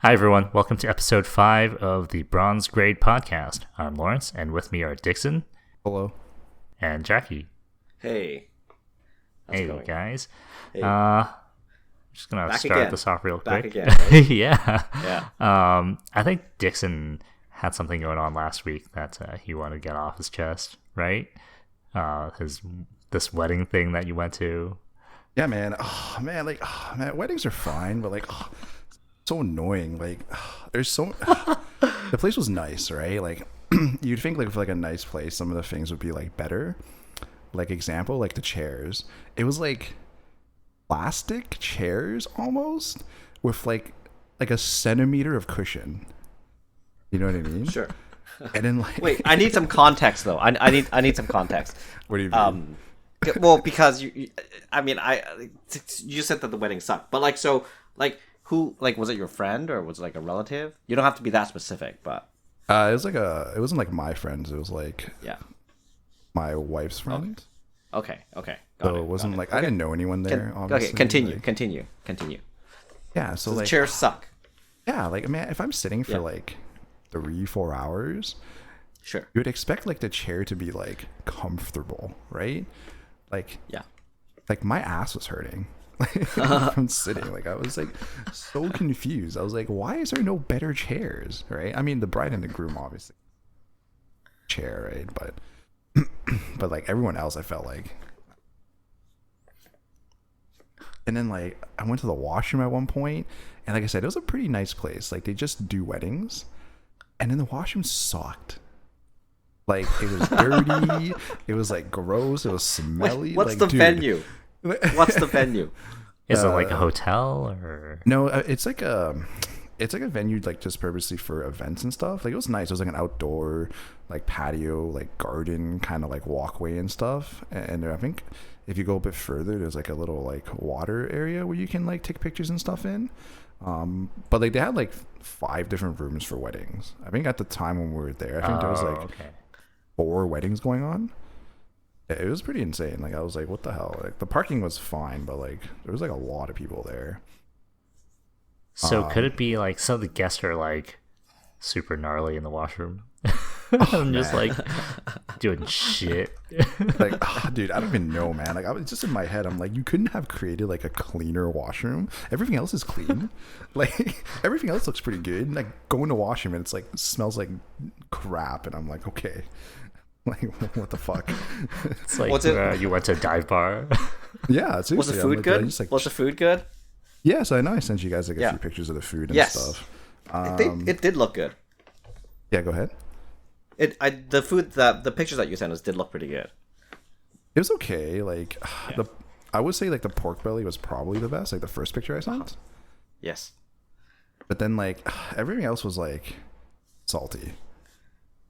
Hi, everyone. Welcome to episode 5 of the Bronze Grade podcast. I'm Lawrence, and with me are Dixon. Hello. And Jackie. Hey. How's it going? Guys. Hey. Just going to Back start again. this off real Back quick. again, right? Yeah. Yeah. I think Dixon had something going on last week that he wanted to get off his chest, right? This wedding thing that you went to. Yeah, man. Weddings are fine, but so annoying. There's so the place was nice, right? You'd think for a nice place, some of the things would be better. Example, the chairs. It was plastic chairs almost with a centimeter of cushion. You know what I mean? Sure. And then Wait, I need some context though. I need some context. What do you mean? Well, because you said that the wedding sucked, but who was it your friend or was it a relative? You don't have to be that specific, but it was it wasn't my friends. It was yeah, my wife's friend. Okay. So it wasn't I didn't know anyone there. Obviously. Okay, continue. Yeah, so the chairs suck. Yeah, man, if I'm sitting for 3-4 hours, Sure. you would expect the chair to be comfortable, right? Yeah. My ass was hurting from sitting. I was so confused. I was why is there no better chairs, right? I mean, the bride and the groom obviously chair, right? But everyone else, I felt and then I went to the washroom at one point, and I said, it was a pretty nice place. They just do weddings, and then the washroom sucked. It was dirty. It was gross. It was smelly. What's the venue? What's the venue? Is it a hotel or? No, it's a venue just purposely for events and stuff. It was nice. It was an outdoor patio, garden kind of walkway and stuff. And I think if you go a bit further, there's a little water area where you can take pictures and stuff in. But they had 5 different rooms for weddings. I think at the time when we were there, I think there was okay. 4 weddings going on. It was pretty insane. I was what the hell? The parking was fine, but there was a lot of people there. So could it be some of the guests are super gnarly in the washroom? I'm just doing shit. Dude, I don't even know, man. I was just in my head. I'm you couldn't have created a cleaner washroom. Everything else is clean. Everything else looks pretty good. Go in the washroom and it's smells like crap, and I'm okay. What the fuck? It's you went to a dive bar. Yeah, seriously. Was the food good? Was the food good? Yes, I know. I sent you guys a few pictures of the food and stuff. It did look good. Yeah, go ahead. The pictures that you sent us did look pretty good. It was okay. I would say the pork belly was probably the best. The first picture I sent. Yes. But then everything else was salty.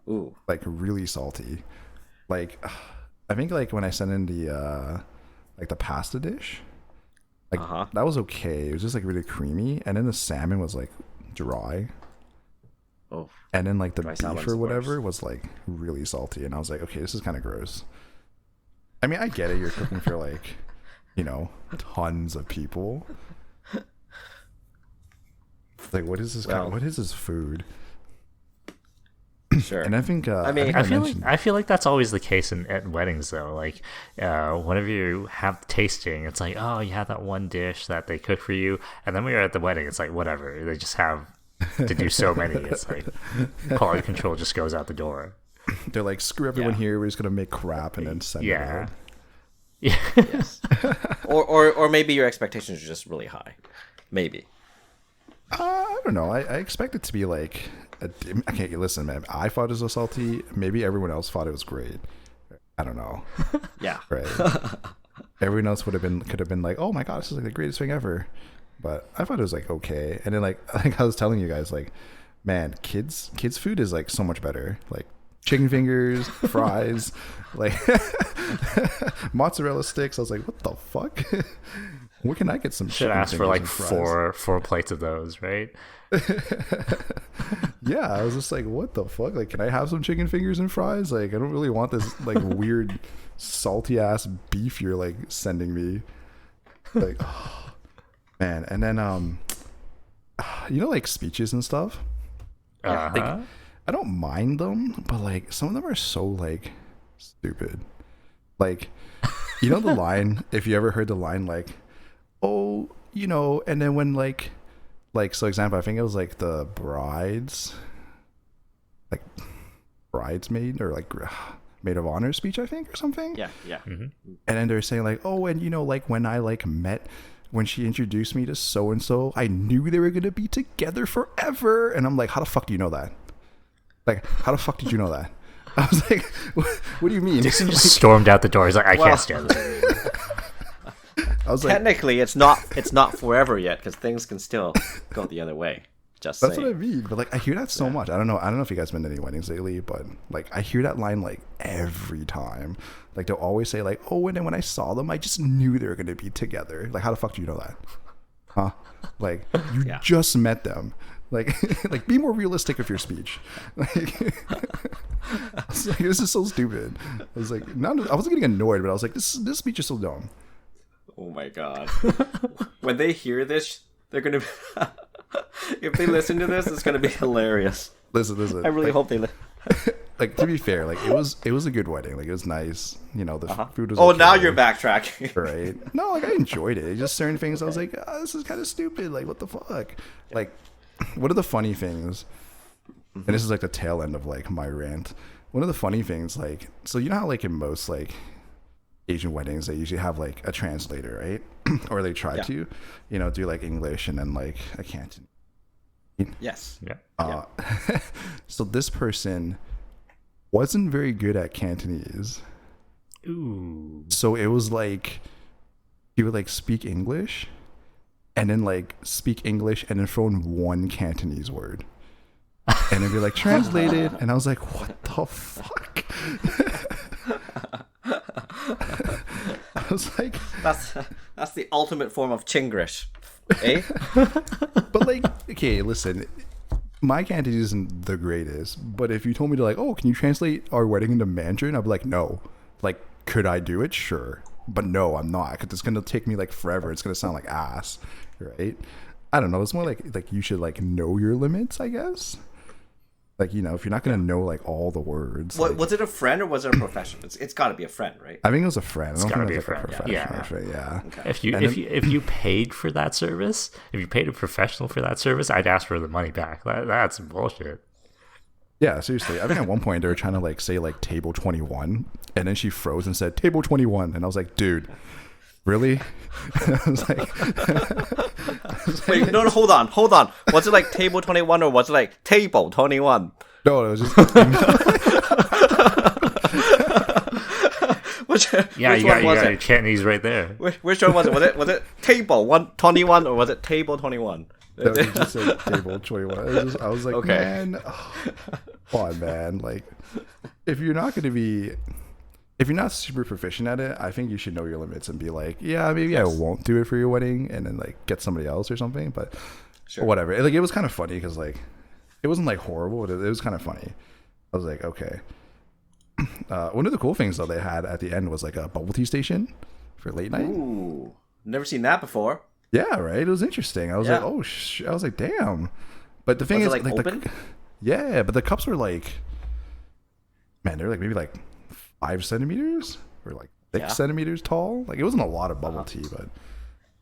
Ooh. Really salty. I think when I sent in the the pasta dish, that was okay. It was just really creamy, and then the salmon was dry. Oh. And then the beef or whatever was really salty, and I was okay, this is kind of gross. I mean, I get it. You're cooking for tons of people. What is this? What is this food? Sure. And I think I feel like that's always the case at weddings though. Whenever you have tasting, it's oh, you had that one dish that they cook for you, and then when you're at the wedding, it's whatever. They just have to do so many. It's quality control just goes out the door. They're screw everyone here. We're just gonna make crap and then send it out. Yeah. Yes. or maybe your expectations are just really high. Maybe. I don't know. I expect it to be okay, listen, man. I thought it was salty. Maybe everyone else thought it was great. I don't know. Yeah. Right. Everyone else could have been oh my god, this is the greatest thing ever. But I thought it was okay. And then I was telling you guys, man, kids food is so much better. Chicken fingers, fries, mozzarella sticks. I was what the fuck? Where can I get some? Should ask for four plates of those, right? Yeah, I was just what the fuck? Can I have some chicken fingers and fries? I don't really want this weird salty ass beef you're sending me. Oh, man. And then you know, like speeches and stuff. Uh-huh. I don't mind them, but like some of them are so like stupid. Like, you know the line, if you ever heard the line like, oh, you know, and then when like so example, I think it was like the bridesmaid or like maid of honor speech, I think, or something. Yeah, yeah. And then they're saying like, oh, and you know, like when she introduced me to so and so, I knew they were gonna be together forever. And I'm like, how the fuck do you know that? Like, how the fuck did you know that? I was like, what do you mean? Dixon just stormed out the door. He's like, I can't stand this. I was like, Technically, it's not forever yet because things can still go the other way. Just that's saying. what I mean. But like, I hear that so much. I don't know if you guys been to any weddings lately, but like, I hear that line like every time. Like, they'll always say like, oh, and then when I saw them, I just knew they were gonna be together. Like, how the fuck do you know that? Huh? Like, you just met them. Like, like, be more realistic with your speech. Like, I was like, this is so stupid. I was like, I wasn't getting annoyed, but I was like, this speech is so dumb. Oh my god! When they hear this, they're gonna. If they listen to this, it's gonna be hilarious. Listen. I really hope they. Like, to be fair, like it was a good wedding. Like, it was nice. You know, the food was. Oh, okay, now you're backtracking. right? No, like I enjoyed it. Just certain things, I was like, this is kind of stupid. Like, what the fuck? Like, one of the funny things, and this is like the tail end of like my rant. One of the funny things, like, so you know how like in most like Asian weddings, they usually have like a translator, right? Or they try to, you know, do like English and then like a Cantonese. Yes. Yeah. So this person wasn't very good at Cantonese. Ooh. So it was like he would like speak English and then like speak English and then throw in one Cantonese word. And it'd be like translated. And I was like, what the fuck? I was like, that's the ultimate form of Chinglish, eh? but like, okay, listen, my Cantonese isn't the greatest, but if you told me to like, oh, can you translate our wedding into Mandarin? I'd be like, no. Like, could I do it? Sure. But no, I'm not, because it's going to take me like forever. It's going to sound like ass, right? I don't know. It's more like you should like know your limits, I guess. Like, you know, if you're not going to know like all the words. What, like, was it a friend or was it a professional? It's got to be a friend, right? I think it was a friend. It's gotta be a friend. Yeah. Yeah. Okay. If you paid for that service, if you paid a professional for that service, I'd ask for the money back. That's bullshit. Yeah, seriously. I think at one point they were trying to like say like table 21, and then she froze and said table 21, and I was like, dude, really? I was like, Wait, no, hold on. Was it like table 21 or was it like table 21? no, it was just Which Yeah, which you one got was your it? Cantonese right there. Which one was it? Was it table 121 or was it table 21? no, it just said table 21. I was like, Okay. man, come on, man. Like, if you're not super proficient at it, I think you should know your limits and be like, yeah, maybe I won't do it for your wedding, and then like get somebody else or something. But whatever. Like, it was kind of funny because like it wasn't like horrible, but it was kind of funny. I was like, okay. One of the cool things though they had at the end was like a bubble tea station for late night. Ooh, never seen that before. Yeah, right. It was interesting. I was like, oh, I was like, damn. But the thing is, Was it, like, open? Yeah, but the cups were like, man, they're like maybe like 5 centimeters or like 6 centimeters tall. Like, it wasn't a lot of bubble tea, but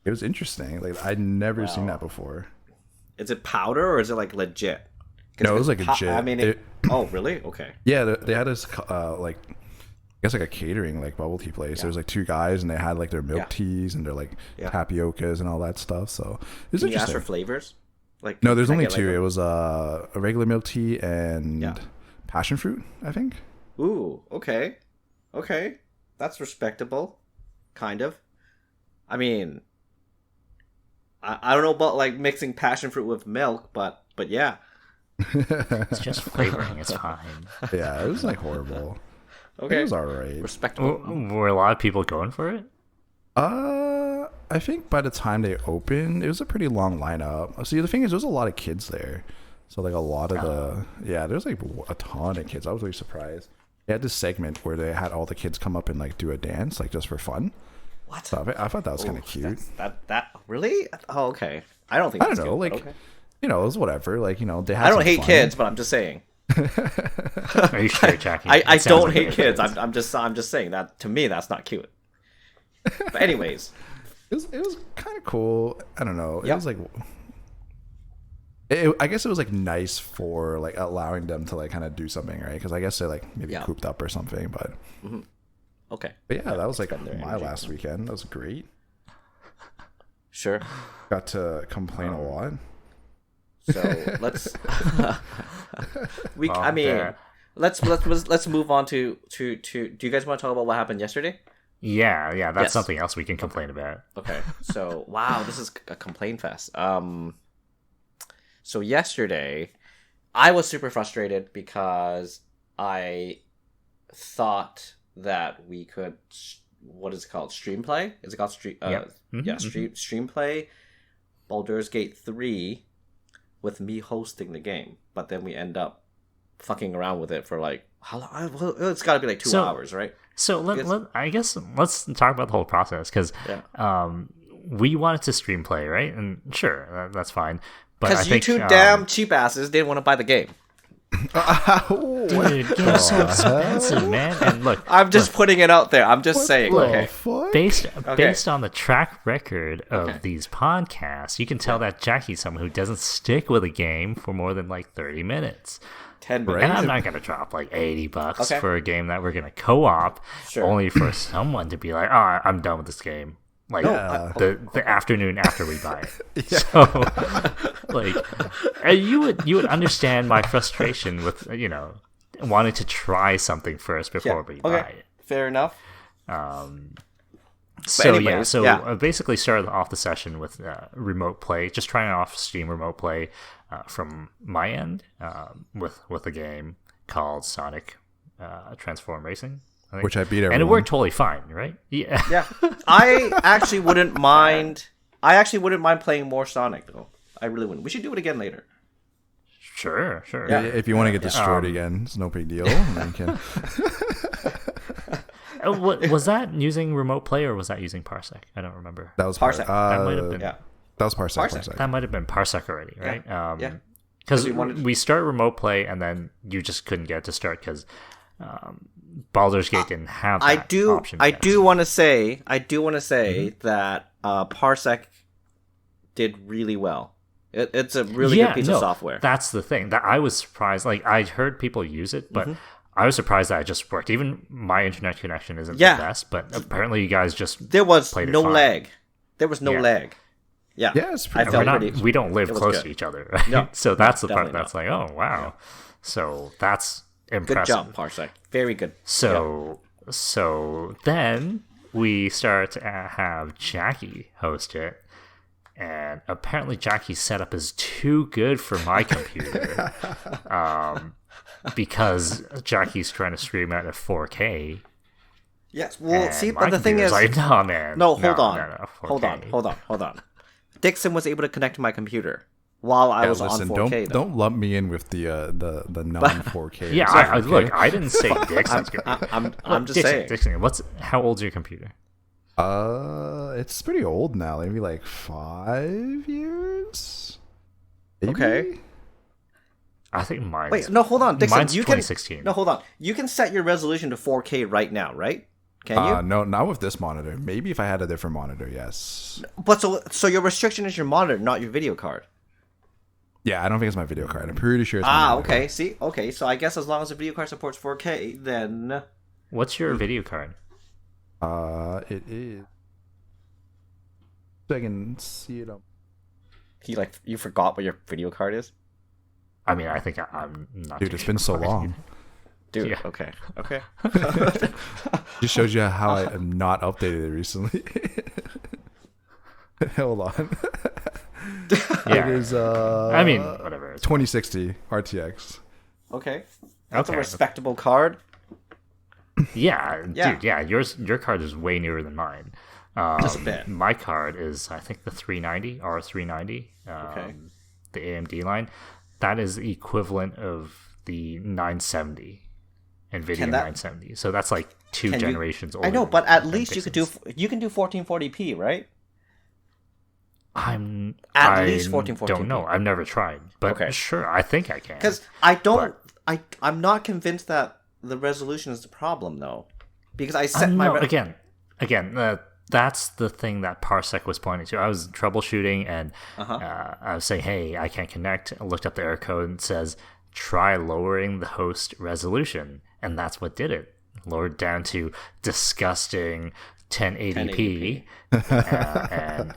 it was interesting. Like, I'd never seen that before. Is it powder or is it like legit? No, it was like legit. I mean, oh really? Okay. Yeah, they had this like, I guess like a catering like bubble tea place. There was like 2 guys and they had like their milk teas and their like tapiocas and all that stuff. So it was Can you ask interesting. for flavors? Like, No, there's can I only get, 2. like, It was a regular milk tea and passion fruit, I think. Ooh, okay, that's respectable, kind of. I mean, I don't know about like mixing passion fruit with milk, but yeah. It's just flavoring. It's fine. Yeah, it was like horrible. Okay, It was alright. respectable. Were a lot of people going for it? I think by the time they opened, it was a pretty long lineup. See, the thing is, there was a lot of kids there. So like a lot of there was like a ton of kids. I was really surprised. They had this segment where they had all the kids come up and like do a dance, like just for fun. What? So I thought that was kind of cute. That really? Oh, okay. I don't think. I don't that's know, good, like, but okay. it was whatever. Like, they had I don't some hate fun. kids, but I'm just saying. Are you sure, Jackie? I It sounds don't like hate you're kids. kids. I'm just saying that to me that's not cute. But anyways, It was kind of cool. I don't know. It Yep. was like, I guess it was like nice for like allowing them to like kind of do something, right? Because I guess they're like maybe Yeah. cooped up or something. But okay, yeah, that was like spend their my energy. last weekend. That was great. sure. Got to complain a lot. So let's Oh, I mean, yeah. let's move on to. Do you guys want to talk about what happened yesterday? Yeah, that's Yes. something else we can complain about. Okay, so wow, this is a complaint fest. So yesterday, I was super frustrated because I thought that we could, what is it called? Stream play? Is it called stream? Yep. Mhm, Yeah, stream play Baldur's Gate 3 with me hosting the game, but then we end up fucking around with it for like how long? It's got to be like 2 So- hours, right? So I guess let's talk about the whole process because Yeah. we wanted to stream play, right? And sure, that's fine. But I Because you think, two damn cheap asses didn't want to buy the game. dude, game's so expensive, man. And look, I'm just putting it out there. I'm just saying. Look, Okay. based on the track record of Okay. these podcasts, you can tell that Jackie's someone who doesn't stick with a game for more than like 30 minutes. 10 Right. minutes. And I'm not gonna drop like $80 Okay. for a game that we're gonna co-op, Sure. only for someone to be like, "Oh, I'm done with this game." Like the afternoon after we buy it. So, like, you would understand my frustration with wanting to try something first before we buy it. Fair enough. So anyways, I basically started off the session with remote play, just trying off Steam remote play from my end with a game called Sonic Transform Racing, I think. Which I beat and it everyone. worked totally fine, right? Yeah. Yeah. I actually wouldn't mind playing more Sonic though. I really wouldn't. We should do it again later. Sure. Yeah. If you want to get destroyed again, it's no big deal. You can... Was that using remote play or was that using Parsec? I don't remember. That was Parsec. That might have been. Yeah. That was Parsec. Parsec. That might have been Parsec already, right? Yeah. Because we wanted- we start remote play and then you just couldn't get to start because Baldur's Gate didn't have that option. I yet. do want to say that Parsec did really well. It's a really good piece of software. That's the thing that I was surprised. Like I heard people use it, but I was surprised that it just worked. Even my internet connection isn't Yeah. the best, but apparently you guys just There was played it no fine. lag. There was no Yeah. lag. Yeah. Yeah, it's pretty- I And felt we don't live it was close good. to each other, right? No, So that's the part definitely that's like, oh wow. So that's Good impressive. job, Parsec. Very good. So then we start to have Jackie host it, and apparently Jackie's setup is too good for my computer, because Jackie's trying to stream at a 4K. Yes. Well, and see, my but the thing computer's is, like, no man, no, hold on. no, Hold on, 4K." hold on. Dixon was able to connect to my computer while I was listen, on 4K. though. don't lump me in with the non 4K. Yeah, I look, I didn't say Dixon's I'm just saying. Dixon, how old's your computer? It's pretty old now. Maybe like 5 years. Maybe? Okay. I think mine's. Wait, no, hold on, Dixon. Mine's You 2016. can no, hold on. You can set your resolution to 4K right now, right? Can you? No, not with this monitor. Maybe if I had a different monitor, yes. But so your restriction is your monitor, not your video card. Yeah, I don't think it's my video card. I'm pretty sure it's my monitor. Okay. See, okay. So I guess as long as the video card supports 4K, then What's your video card? It is. So I can see it up. you forgot what your video card is, I mean, I think I'm not. Dude, too it's been so sure. long. dude. Yeah. Okay. Just shows you how I am not updated it recently. Hold on. Yeah. It is I mean, whatever. It's 2060 RTX. Okay. That's Okay. a respectable card. Yeah, Yeah. dude. Yeah, your card is way newer than mine. Just a bit. My card is, I think, the 390 R390. Okay. The AMD line. That is the equivalent of the 970 NVIDIA Can that- 970. So that's like two Can you- generations older. I know, but at than least you can do 1440p, right? At least 1440p. Don't know. I've never tried, but Okay. sure, I think I can. Because I don't, I'm not convinced that the resolution is the problem though, because I set my no, again, that's the thing that Parsec was pointing to. I was troubleshooting and I was saying, hey, I can't connect. I looked up the error code and it says, try lowering the host resolution. And that's what did it. Lowered down to disgusting 1080p, and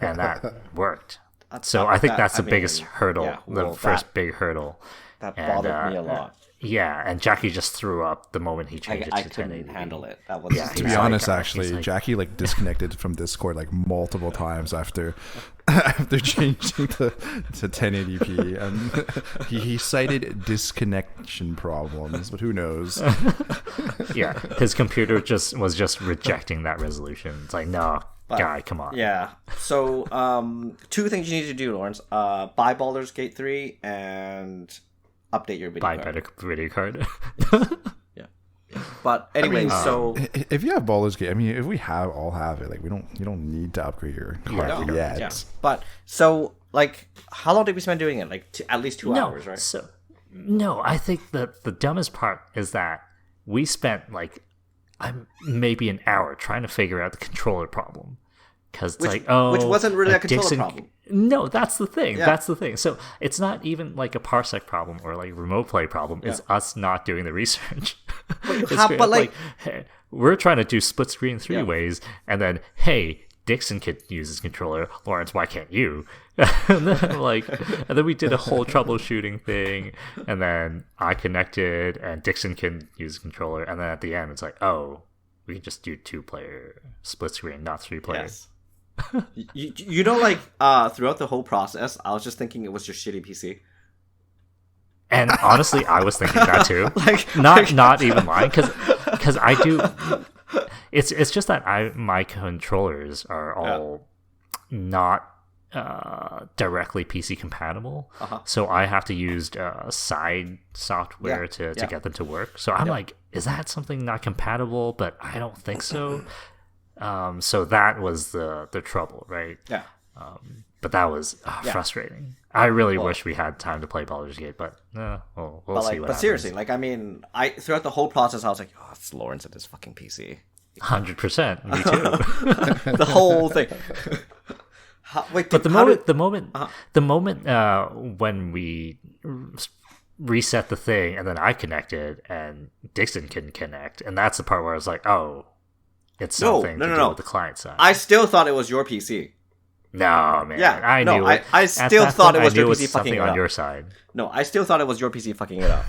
that worked. So I think that's the biggest hurdle, the first big hurdle. That bothered me a lot. Yeah, and Jackie just threw up the moment he changed it to 1080p. I couldn't handle it. That was to be honest, actually, Jackie like disconnected from Discord like multiple times after changing to 1080p, and he cited disconnection problems, but who knows? Yeah, his computer was just rejecting that resolution. It's like, no, guy, come on. Yeah. So, 2 things you need to do, Lawrence. Buy Baldur's Gate 3 and update your video Buy card. better video card. Yeah. But anyway, so if you have Baldur's Gate, I mean, if we all have it, like you don't need to upgrade your card yet. Yeah. But so like, how long did we spend doing it? Like at least 2 hours, right? So no, I think that the dumbest part is that we spent like maybe an hour trying to figure out the controller problem. Because which wasn't really a controller Dixon, problem. No, that's the thing. Yeah. That's the thing. So it's not even like a Parsec problem or like remote play problem. It's us not doing the research. Hey, we're trying to do split screen 3 ways, and then hey, Dixon could use his controller. Lawrence, why can't you? and then we did a whole troubleshooting thing, and then I connected, and Dixon can use the controller, and then at the end it's like, oh, we can just do 2-player split screen, not 3-player. Yes. you know, like throughout the whole process, I was just thinking it was your shitty PC. And honestly, I was thinking that too. Not even lying, because I do. It's just that my controllers are all not directly PC compatible, so I have to use side software to get them to work. So I'm like, is that something not compatible? But I don't think so. So that was the trouble, right? Yeah. But that was frustrating. I really wish we had time to play Baldur's Gate, but we'll see what happens. But seriously, like, I mean, throughout the whole process, I was like, oh, it's Lawrence and his fucking PC. 100%, me too. The whole thing. The moment when we reset the thing, and then I connected, and Dixon couldn't connect, and that's the part where I was like, oh, it's something to do with the client side. I still thought it was your PC. No, man. Yeah, I knew it. I still thought it was your PC fucking it up. On your side. No, I still thought it was your PC fucking it up.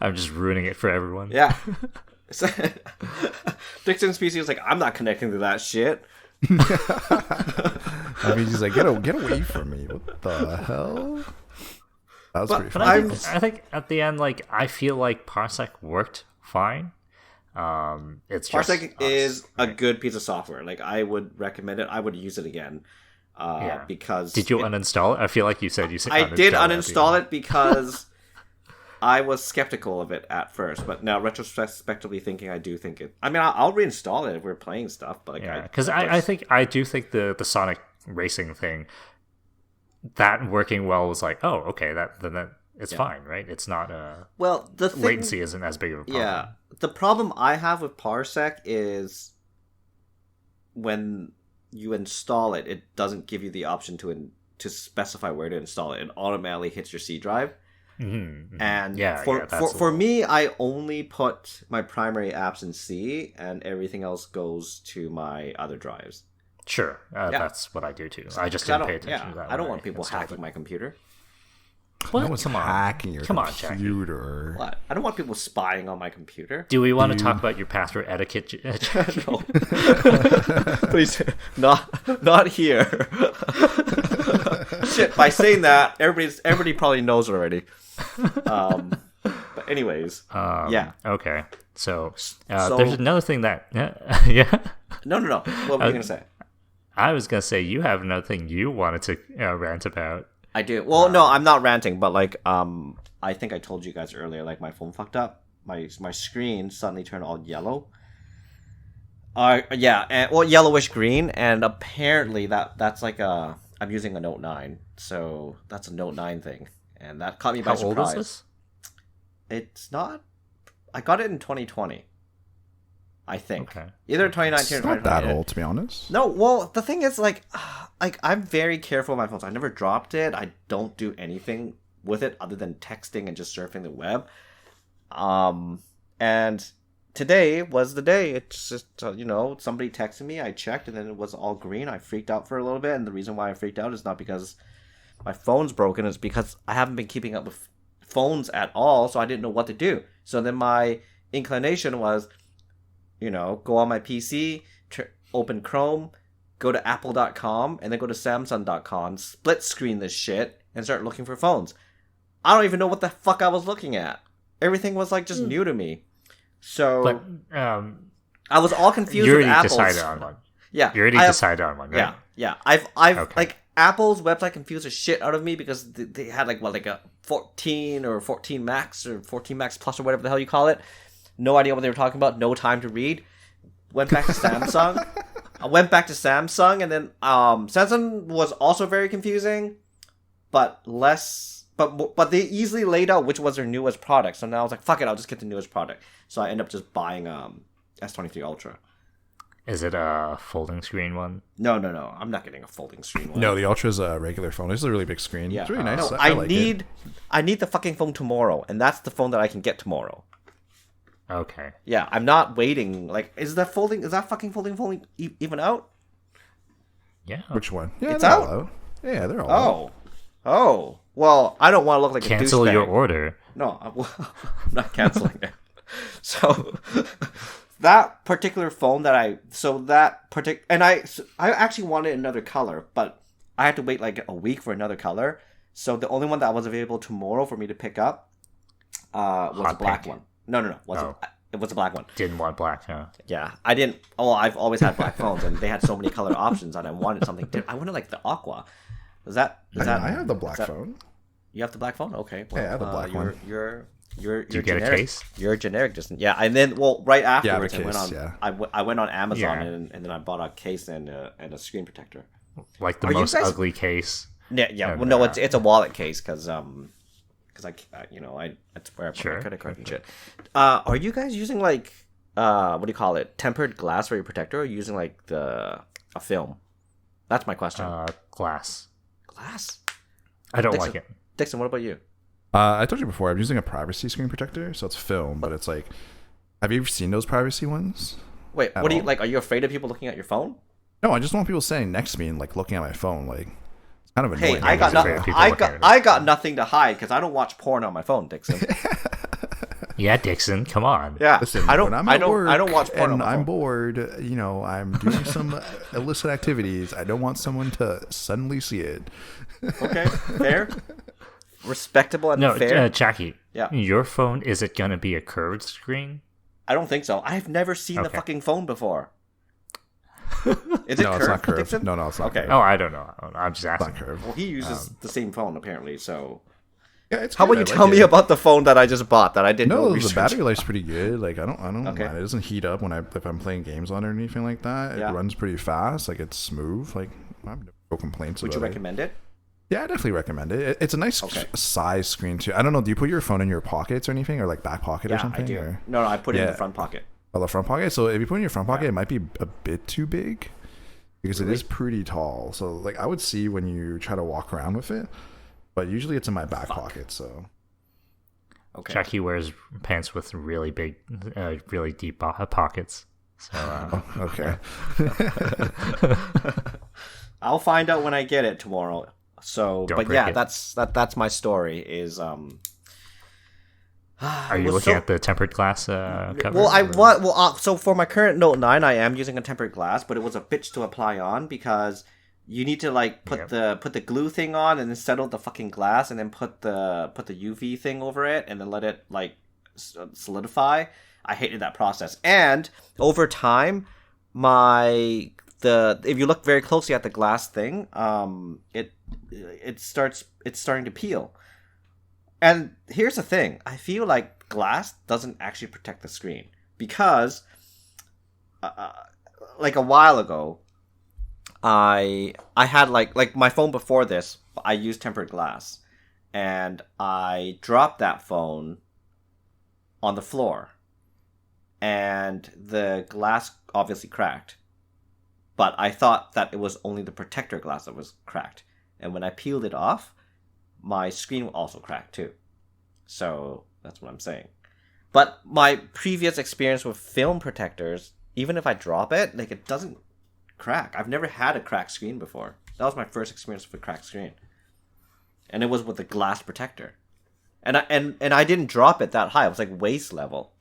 I'm just ruining it for everyone. Yeah. Dixon's PC was like, I'm not connecting to that shit. I mean, he's like, get away from me. What the hell? That was pretty funny. I think at the end, like, I feel like Parsec worked fine. It's Parsec is a good piece of software. Like, I would recommend it. I would use it again. Because did you uninstall it? I feel like you said I did uninstall it because I was skeptical of it at first, but now retrospectively thinking, I do think it. I mean, I'll reinstall it if we're playing stuff, but like, because I do think the Sonic racing thing, that working well was like, oh, okay, then it's fine, right? It's not latency isn't as big of a problem. Yeah, the problem I have with Parsec is when you install it, it doesn't give you the option to specify where to install it. It automatically hits your C drive. Mm-hmm. And for me, I only put my primary apps in C, and everything else goes to my other drives. Sure, that's what I do too. I just didn't pay attention to that. I don't want people hacking my computer. What? No one's hacking your computer. What? I don't want people spying on my computer. Do we want to talk about your password etiquette? No. Please, not here. Shit, by saying that, everybody probably knows already. But anyways, Okay, so there's another thing that No. What were you gonna say? I was gonna say you have another thing you wanted to rant about. I do. Well, no, I'm not ranting, but like, I think I told you guys earlier, like my phone fucked up. My screen suddenly turned all yellow. Yellowish green, and apparently that's like a I'm using a Note 9, so that's a Note 9 thing, and that caught me by How surprise. old is this? It's not. I got it in 2020. I think Okay. either 2019 or It's not 2020. that old, to be honest. No, well, the thing is, like I'm very careful with my phones. I never dropped it. I don't do anything with it other than texting and just surfing the web. And today was the day. It's just somebody texted me. I checked, and then it was all green. I freaked out for a little bit, and the reason why I freaked out is not because my phone's broken. It's because I haven't been keeping up with phones at all, so I didn't know what to do. So then my inclination was, go on my PC, open Chrome, go to apple.com, and then go to samsung.com, split screen this shit, and start looking for phones. I don't even know what the fuck I was looking at. Everything was like just new to me. So But I was all confused you with already Apple's. decided on one. Yeah. You already decided on one, right? Yeah. I've Okay. like Apple's website confused the shit out of me because they had like a 14 or 14 Max or 14 Max Plus or whatever the hell you call it. No idea what they were talking about. No time to read. Went back to Samsung. I went back to Samsung, and then Samsung was also very confusing, but less. But they easily laid out which was their newest product. So now I was like, fuck it, I'll just get the newest product. So I end up just buying S23 Ultra. Is it a folding screen one? No. I'm not getting a folding screen one. No, the Ultra's a regular phone. It's a really big screen. Yeah. It's really nice. No, I like it. I need the fucking phone tomorrow, and that's the phone that I can get tomorrow. Okay. Yeah, I'm not waiting. Like, is that fucking folding even out? Yeah. Which one? Yeah, It's they're out? all out. Yeah, they're all out. Oh. Well, I don't want to look like Cancel a douchebag. your order. No, I'm not canceling it. So that particular phone I actually wanted another color, but I had to wait like a week for another color. So the only one that was available tomorrow for me to pick up was Hot a black pink. one. No, it was a black one. Didn't want black, huh? Yeah, I didn't. Oh, I've always had black phones, and they had so many color options, and I wanted something different. I wanted like the aqua. I have the black phone. You have the black phone? Okay. Well, Yeah, I have the black one. You're Do you get generic. a case? You're generic, just yeah. And then, right afterwards, case, I went on. yeah. I went on Amazon Yeah. and then I bought a case and a screen protector. Like the Are you most guys- ugly case. Yeah. And, Well, no, it's a wallet case because that's where I put Sure. my credit card and shit. Are you guys using like what do you call it? Tempered glass for your protector, or using like a film? That's my question. Glass. Glass. I don't Dixon. like it. Dixon, what about you? I told you before, I'm using a privacy screen protector, so it's film, but it's like, have you ever seen those privacy ones? Wait, At what do you all. like? Are you afraid of people looking at your phone? No, I just don't want people standing next to me and like looking at my phone. Like, it's kind of Hey, annoying. I got afraid of nothing. people I looking at it. I got nothing to hide because I don't watch porn on my phone, Dixon. Yeah, Dixon, come on. Yeah, Listen, I don't. when I'm I at don't. work I don't watch porn on and my I'm phone. bored, I'm doing some illicit activities. I don't want someone to suddenly see it. Okay, fair, respectable, and No, fair. Jackie. Yeah. Your phone, is it going to be a curved screen? I don't think so. I've never seen the Okay. fucking phone before. Is it No, it's not curved. Dixon? No, it's not Okay. curved. Oh, I don't know. I'm just It's asking. not curved. Well, he uses the same phone apparently. So, Yeah, it's how good. about you I tell like me it. about the phone that I just bought that I didn't know No, the research? battery life's pretty good. Like I don't Okay. mind. It doesn't heat up if I'm playing games on it or anything like that. Yeah. It runs pretty fast. Like it's smooth. Like I have no complaints Would you about it. recommend it? Yeah, I definitely recommend it. It's a nice Okay. size screen too. I don't know. Do you put your phone in your pockets or anything, or like back pocket or Yeah, something? I do. Or? No, I put it in the Yeah. front pocket. Oh, the front pocket. So if you put it in your front pocket, Yeah. it might be a bit too big because it is pretty tall. So like I would see when you try to walk around with it, but usually it's in my back pocket. So Okay. Jackie wears pants with really big, really deep pockets. So, okay. I'll find out when I get it tomorrow. So, Don't but break yeah, it. that's my story. Is are you looking at the tempered glass cover? Well, so for my current Note 9, I am using a tempered glass, but it was a bitch to apply on because you need to like put the glue thing on and then settle the fucking glass and then put the UV thing over it and then let it like solidify. I hated that process. And over time, if you look very closely at the glass thing, it's starting to peel. And here's the thing. I feel like glass doesn't actually protect the screen because like a while ago, I had like my phone before this. I used tempered glass, and I dropped that phone on the floor, and the glass obviously cracked. But I thought that it was only the protector glass that was cracked, and when I peeled it off, my screen also cracked too. So that's what I'm saying. But my previous experience with film protectors, even if I drop it, like it doesn't crack. I've never had a cracked screen before. That was my first experience with a cracked screen, and it was with a glass protector. And I didn't drop it that high. It was like waist level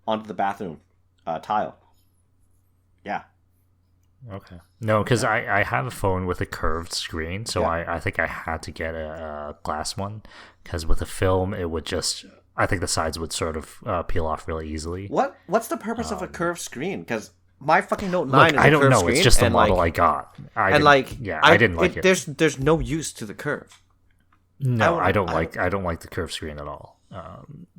onto the bathroom tile. Yeah. Okay. No, because I have a phone with a curved screen, so I think I had to get a glass one, because with a film it would just, I think the sides would sort of peel off really easily. What's the purpose of a curved screen? Because my fucking Note 9 is a I don't curved know. screen, It's just the and, model I got. I didn't like it. There's no use to the curve. No, I don't like the curved screen at all.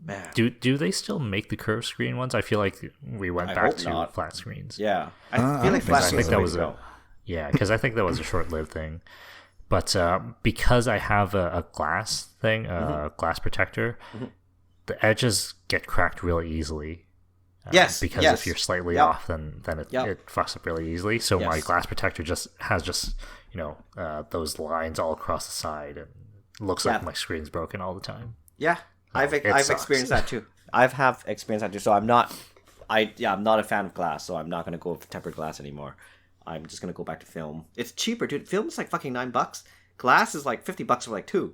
Man. Do they still make the curved screen ones? I feel like we went back hope to not. flat screens. Yeah, I feel like flat I screens think that are was the way to go. because I think that was a short-lived thing. But because I have a glass thing, a glass protector, the edges get cracked really easily. Because if you're slightly off, then it fucks up really easily. So my glass protector has those lines all across the side, and it looks like my screen's broken all the time. Yeah, I've experienced that too. I've experienced that too. So I'm not a fan of glass. So I'm not gonna go with tempered glass anymore. I'm just gonna go back to film. It's cheaper, dude. Film is like fucking $9. Glass is like $50 for like 2.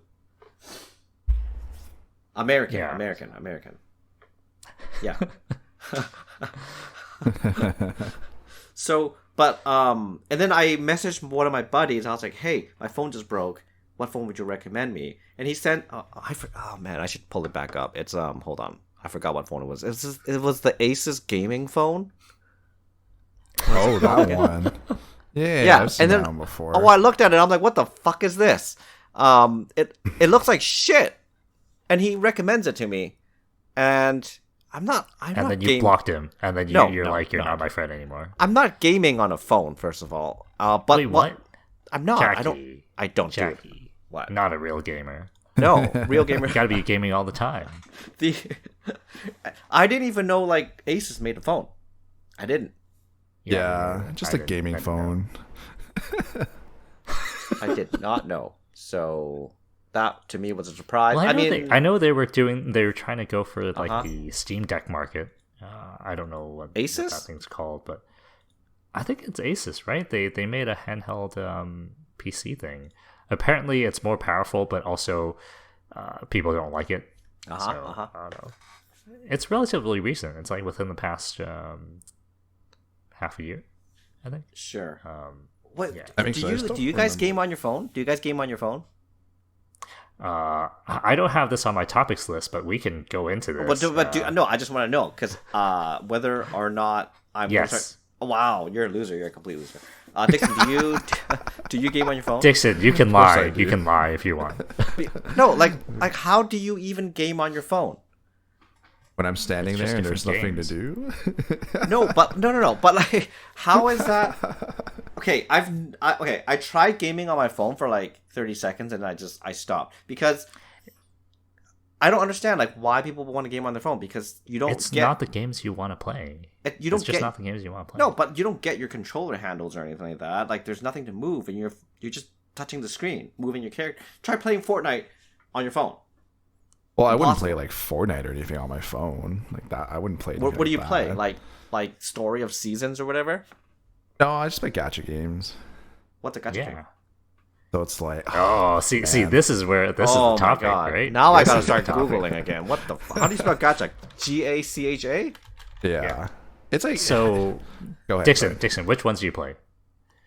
American. Yeah. So, but and then I messaged one of my buddies. I was like, "Hey, my phone just broke. What phone would you recommend me?" And he sent. Oh man, I should pull it back up. It's hold on. I forgot what phone it was. It was the Asus gaming phone. Oh, that one. Yeah, I've seen that one before. Oh, I looked at it. I'm like, "What the fuck is this?" It looks like shit. And he recommends it to me, and I'm not. And then you blocked him, and then you're not my friend anymore. I'm not gaming on a phone, first of all. But wait, what? I'm not. Jackie, I don't. Jackie, do. What? Not a real gamer. No, real gamer. You gotta be gaming all the time. I didn't even know like Asus made a phone. I didn't. Yeah, just a gaming phone. I did not know. So that to me was a surprise. Well, I know they were trying to go for like the Steam Deck market. I don't know what Asus? What that thing's called, but I think it's Asus, right? They made a handheld PC thing. Apparently, it's more powerful, but also people don't like it. I don't know. It's relatively recent. It's like within the past half a year, I think. Sure. What? Yeah. Do you guys game on your phone? Do you guys game on your phone? I don't have this on my topics list, but we can go into this. No, I just want to know because whether or not I'm. Yes. Oh, wow, you're a loser. You're a complete loser. Dixon, do you game on your phone? Dixon, you can lie. You can lie if you want. No, like how do you even game on your phone? When I'm standing there and there's nothing to do. No. But like, how is that? Okay, I tried gaming on my phone for like 30 seconds and I stopped because I don't understand like why people want to game on their phone because you don't. It's not the games you want to play. It's just not the games you want to play. No, but you don't get your controller handles or anything like that. Like there's nothing to move and you're just touching the screen, moving your character. Try playing Fortnite on your phone. Well, I wouldn't play like Fortnite or anything on my phone like that. I wouldn't play. What do you play? Like Story of Seasons or whatever? No, I just play gacha games. What's a gacha game? So it's like see, this is where this is the topic, right? Now I gotta start googling again. What the? How do you spell gacha? Gacha? Yeah, it's like so. Go ahead, Dixon. Which ones do you play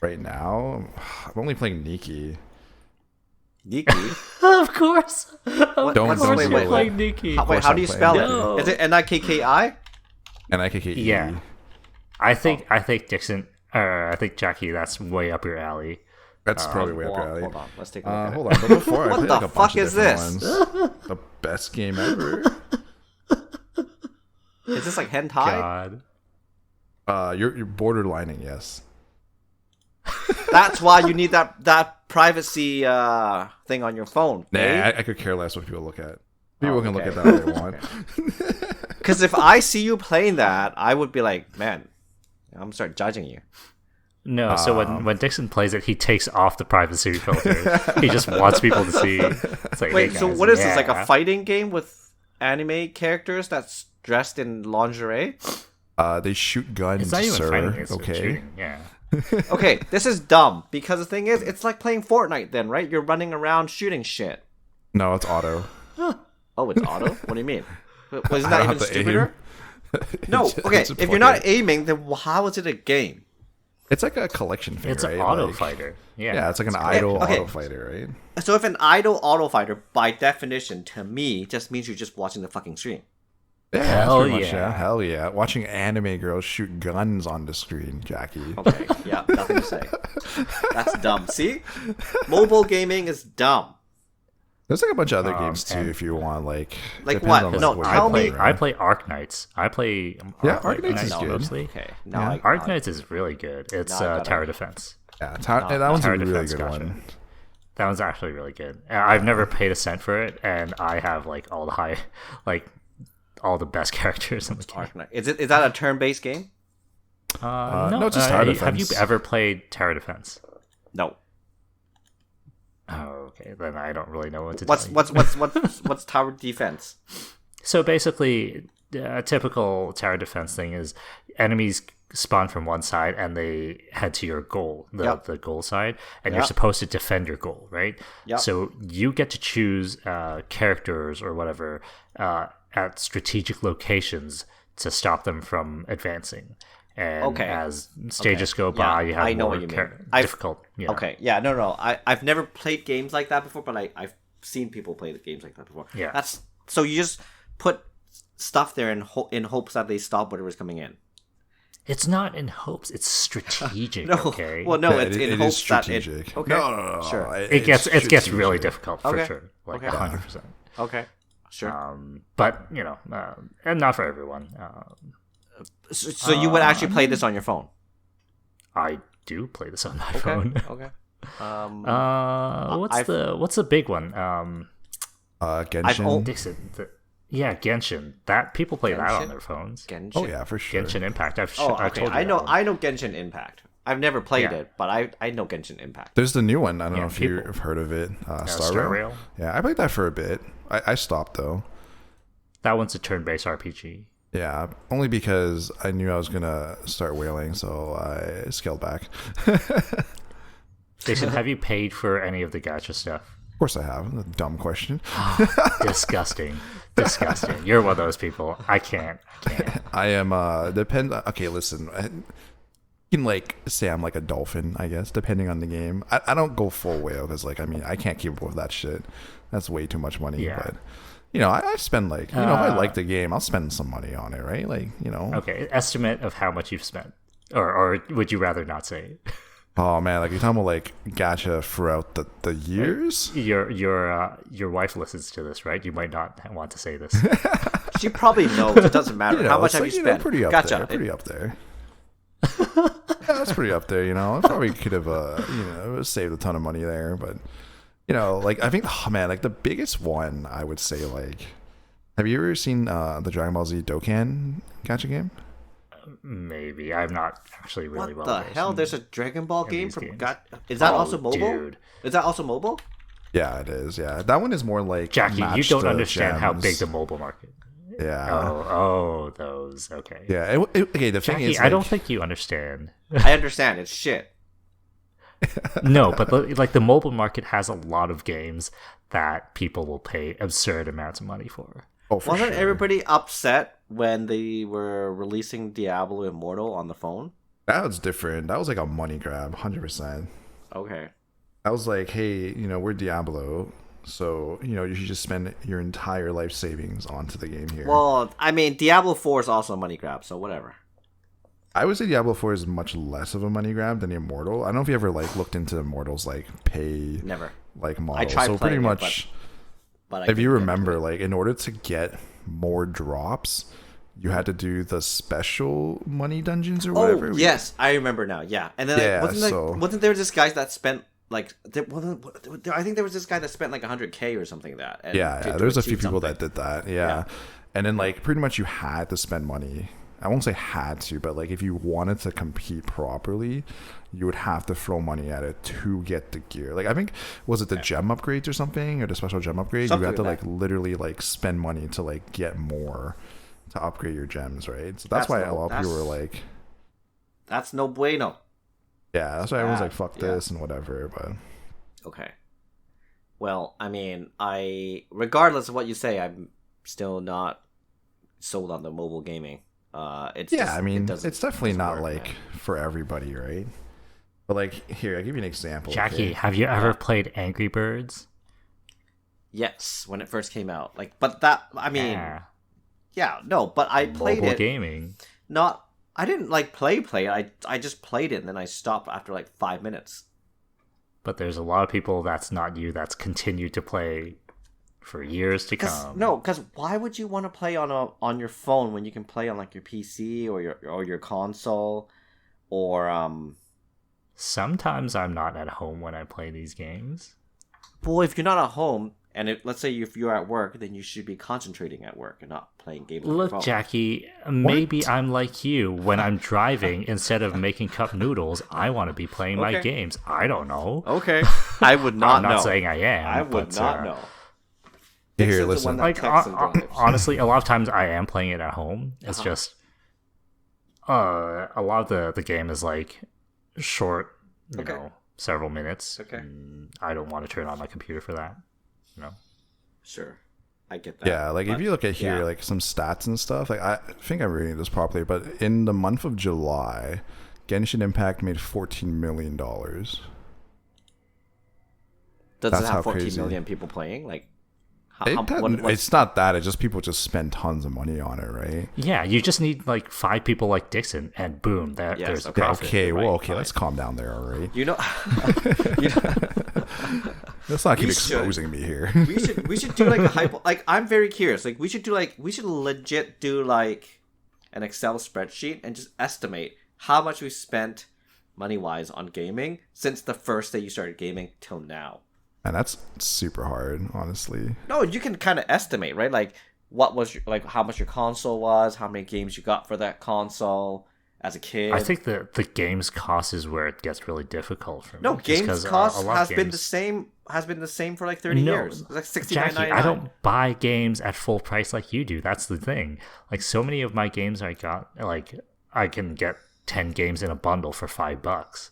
right now? I'm only playing Nikki. Nikki? Of course. Don't play Nikki. How do you spell it? Is it Nikki? Nikki? Yeah. I think Dixon. I think Jackie. That's way up your alley. That's probably way up your alley. Hold on, let's take a look at it. Hold on, but before I what played the like a fuck bunch is of this? The best game ever. Is this like hentai? God. You're borderlining, yes. That's why you need that privacy thing on your phone. Nah, I could care less what people look at. People can look at that if they want. Because if I see you playing that, I would be like, man, I'm gonna start judging you. No, so when Dixon plays it, he takes off the privacy filter. He just wants people to see. It's like, Wait, hey, so guys, what is this? Like a fighting game with anime characters that's dressed in lingerie? They shoot guns, It's not even sir. fighting, it's Okay. shooting. Yeah. Okay, this is dumb because the thing is, it's like playing Fortnite. Then, right? You're running around shooting shit. No, it's auto. Oh, it's auto. What do you mean? Wasn't I that don't even have to stupider? No. It's Okay, a if you're plug not in. aiming, then how is it a game? It's like a collection thing, It's right? an auto Like- fighter. Yeah. Yeah, it's like an great. idle Okay. auto fighter, right? So if an idle auto fighter, by definition, to me, just means you're just watching the fucking stream. Yeah, that's Hell pretty much, yeah. yeah. Hell yeah. Watching anime girls shoot guns on the screen, Jackie. Okay, yeah, nothing to say. That's dumb. See? Mobile gaming is dumb. There's like a bunch of other games too and- if you want, like Like depends what? on, No, what tell you're me- playing, I right? play Arc Knights. I play Yeah, Arc Knights is good. mostly. Okay, no, Yeah. Arc Knights is really good. It's No, I gotta- tower defense. Yeah, No, that one's a Tower really defense, good gotcha. one. That one's actually really good. I've never paid a cent for it, and I have like all the best characters in the game. Arc Knight. Is that a turn-based game? no, it's just tower Have you defense. ever played tower defense? No. Oh, okay. Then I don't really know what to What's tell you. what's tower defense? So basically, a typical tower defense thing is enemies spawn from one side and they head to your goal, the goal side, and you're Yep. supposed to defend your goal, right? Yep. So you get to choose characters or whatever at strategic locations to stop them from advancing. And Okay. as stages go Yeah, by, you have I know more what you mean. I've- difficult. You know. Okay, yeah, no. I've never played games like that before, but I've seen people play the games like that before. Yeah. That's so you just put stuff there in hopes that they stop whatever's coming in. It's not in hopes; it's strategic. No, okay. well, no, Yeah, it's in it is hopes that strategic. it. Okay, No. sure. it gets really strategic. difficult for Okay. sure, like Okay. 100%. Okay, sure. But and not for everyone. So you would actually play this on your phone? I do play this on my Okay. phone. Okay. What's the big one? Genshin. Dixon. Genshin. That people play that Genshin? on their phones. Genshin. Oh yeah, for sure. Genshin Impact. I've Okay. told you I know. that one. I know Genshin Impact. I've never played Yeah. it, but I know Genshin Impact. There's the new one. I don't Yeah, know if people- you've heard of it. Star Star Rail. Rail. Yeah, I played that for a bit. I stopped though. That one's a turn-based RPG. Yeah, only because I knew I was gonna start whaling, so I scaled back. Dixon, have you paid for any of the gacha stuff? Of course I have. A dumb question. Disgusting. You're one of those people. I can't. I am okay, listen. You can like say I'm like a dolphin, I guess, depending on the game. I don't go full whale because like I can't keep up with that shit. That's way too much money. Yeah. But I spend like if I like the game, I'll spend some money on it, right? Like Okay, estimate of how much you've spent, or would you rather not say? Oh man, like you're talking about like gacha throughout the years. Your wife listens to this, right? You might not want to say this. She probably knows. It doesn't matter. How much it's have like, you spent? Pretty up Gotcha. there. Pretty up there. Yeah, that's pretty up there. I probably could have saved a ton of money there, but like I think, oh man, like the biggest one I would say, like, have you ever seen the Dragon Ball Z Dokkan gacha game? Maybe I've not actually really What well. the hell? There's a Dragon Ball game these from games. Is that Oh, also mobile? dude. Is that also mobile? Yeah, it is. Yeah, that one is more like Jackie, you match don't the understand how gems. big the mobile market. Yeah. Oh, those. Okay. Yeah. Okay. The thing Jackie, is, I don't like- think you understand. I understand. It's shit. No, but the mobile market has a lot of games that people will pay absurd amounts of money for. Oh, for Wasn't sure. everybody upset when they were releasing Diablo Immortal on the phone? That was different. That was like a money grab, 100%. Okay. I was like, hey, we're Diablo, so you should just spend your entire life savings onto the game here. Well, I mean, Diablo 4 is also a money grab, so whatever. I would say Diablo 4 is much less of a money grab than Immortal. I don't know if you ever like looked into Immortal's like pay Never. like model. I tried so pretty playing it, much, but I if you couldn't get remember, into it. like in order to get more drops, you had to do the special money dungeons or Oh whatever. yes, I remember now. Yeah, and then Yeah, wasn't there this guy that spent like I think there was this guy that spent like 100K or something like that. Yeah. There's a few people that did that. Yeah. And then like pretty much you had to spend money. I won't say had to, but like if you wanted to compete properly, you would have to throw money at it to get the gear. Like I think was it the gem upgrades or something, or the special gem upgrades? You had to like literally like spend money to like get more to upgrade your gems, right? So that's why a lot of people were like, "That's no bueno." Yeah, that's why everyone's like, "Fuck this" and whatever. But okay, well, I mean, regardless of what you say, I'm still not sold on the mobile gaming. It's definitely not like for everybody, right? But like here, I'll give you an example. Jackie, have you ever played Angry Birds? Yes, when it first came out. Like, but that but I played mobile it. Gaming. I didn't like play it. I just played it and then I stopped after like 5 minutes. But there's a lot of people that's not you that's continued to play for years to come. No, because why would you want to play on your phone when you can play on like your PC or your console, or Sometimes I'm not at home when I play these games. Boy, if you're not at home and let's say if you're at work, then you should be concentrating at work and not playing games. Look, Jackie, maybe I'm like you. When I'm driving, instead of making cup noodles, I want to be playing my games. I don't know. Okay, I would not know. I'm not saying I am. I would not know. Here, listen. Like honestly, a lot of times I am playing it at home. It's just a lot of the game is like short, you know, several minutes. Okay. I don't want to turn on my computer for that. You know. Sure, I get that. Yeah, like if you look at here, like some stats and stuff. Like I think I'm reading this properly, but in the month of July, Genshin Impact made $14 million. Does it have 14 million people playing? Like. It's not that. It's just people just spend tons of money on it, right? Yeah, you just need like 5 people like Dixon, and boom, there's profit. Okay, let's calm down there, all right? You know, let's not keep exposing me here. we should do like a hype. Like I'm very curious. Like we should legit do like an Excel spreadsheet and just estimate how much we spent money wise on gaming since the first day you started gaming till now. And that's super hard, honestly. No, you can kind of estimate, right? Like, what was how much your console was, how many games you got for that console as a kid. I think the games cost is where it gets really difficult for me. No, games cost has been the same for like 30 years. It's like $69.99. I don't buy games at full price like you do. That's the thing. Like so many of my games I got, like I can get 10 games in a bundle for $5.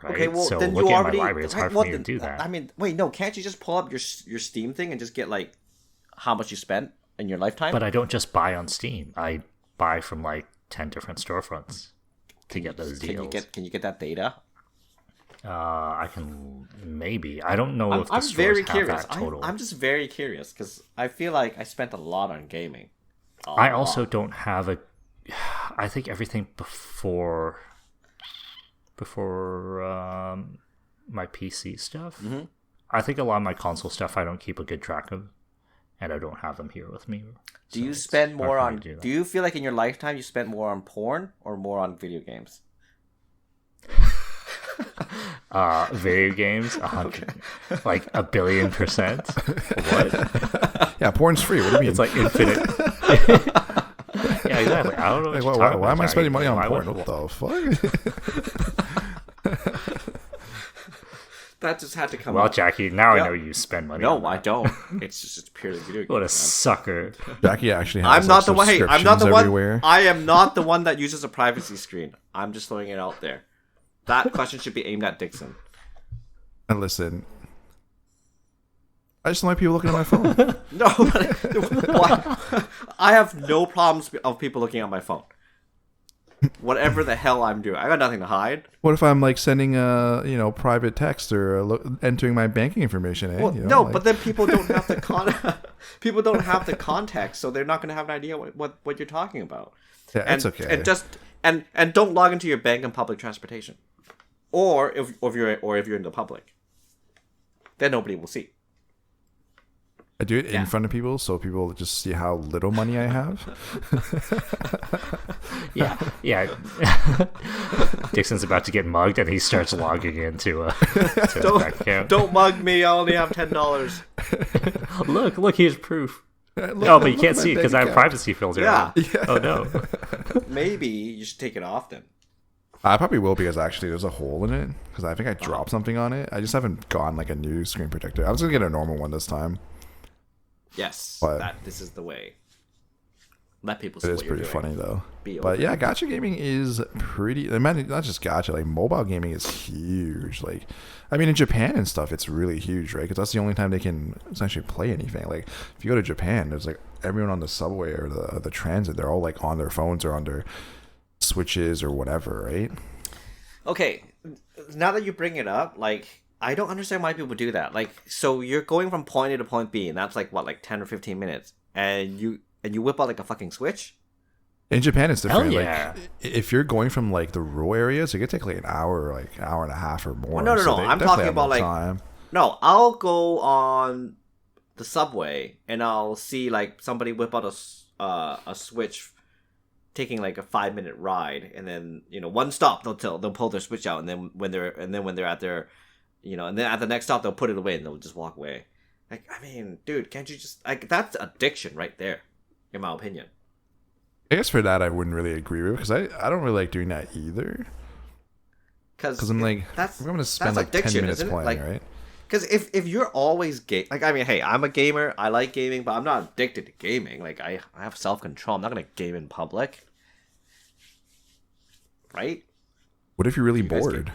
Right? Okay, well, so then looking you at already, my library, it's hard for me to do that. I mean, wait, no, can't you just pull up your Steam thing and just get like how much you spent in your lifetime? But I don't just buy on Steam. I buy from like 10 different storefronts to get those deals. Can you get that data? I can maybe. I don't know if the I'm stores very have curious. that total. I'm just very curious because I feel like I spent a lot on gaming. I also don't have a. I think everything before my PC stuff. Mm-hmm. I think a lot of my console stuff I don't keep a good track of, and I don't have them here with me. Do you spend more on? Do you feel like in your lifetime you spent more on porn or more on video games? Video games, 100, like 1,000,000,000%. What? Yeah, porn's free. What do you mean? It's like infinite. Yeah, exactly. I don't know. Like, why am I spending money on porn? What the fuck? That just had to come. Well, Jackie, now I know you spend money. No, I don't. It's just purely video games. What a sucker! Jackie actually has. I'm not the one. Hey, I'm not the everywhere. one. I am not the one that uses a privacy screen. I'm just throwing it out there. That question should be aimed at Dixon. And listen, I just don't like people looking at my phone. No, but I have no problems of people looking at my phone. Whatever the hell I'm doing, I got nothing to hide. What if I'm like sending a private text or entering my banking information? Well, but then people don't have the context, so they're not going to have an idea what you're talking about. Yeah, it's okay. And don't log into your bank in public transportation, or if you're in the public, then nobody will see. I do it in front of people so people just see how little money I have. Yeah. Dixon's about to get mugged, and he starts logging into to his bank account. Don't mug me. I only have $10. Look, here's proof. Look, Oh, but you look can't at my see it because bank I have account. privacy filter. Yeah. on. Oh no. Maybe you should take it off then. I probably will because actually there's a hole in it because I think I dropped something on it. I just haven't gotten like a new screen protector. I was gonna get a normal one this time. Yes, But- this is the way. Let people see It is what you're pretty doing. funny though. Be But open. yeah, gacha gaming is pretty. I mean, not just gacha. Like mobile gaming is huge. Like, I mean, in Japan and stuff, it's really huge, right? Because that's the only time they can essentially play anything. Like, if you go to Japan, there's like everyone on the subway or the transit. They're all like on their phones or on their switches or whatever, right? Okay, now that you bring it up, like, I don't understand why people do that. Like, so you're going from point A to point B, and that's like what, like 10 or 15 minutes, and you whip out like a fucking Switch. In Japan, it's different. Hell yeah. Like, if you're going from like the rural areas, it could take like an hour, like hour and a half or more. Well, no, So no. they I'm definitely talking have more about like time. no. I'll go on the subway and I'll see like somebody whip out a Switch, taking like a 5-minute ride, and then one stop they'll pull their Switch out, and then when they're at their, and then at the next stop they'll put it away and they'll just walk away. Like, I mean, dude, can't you just like, that's addiction right there, in my opinion. I guess for that, I wouldn't really agree with because I don't really like doing that either. Because I'm like, I'm going to spend like 10 minutes isn't it? playing, Like, right? because if you're always like, I mean, hey, I'm a gamer, I like gaming, but I'm not addicted to gaming. Like, I have self-control. I'm not gonna game in public, right? What if you're really You guys bored?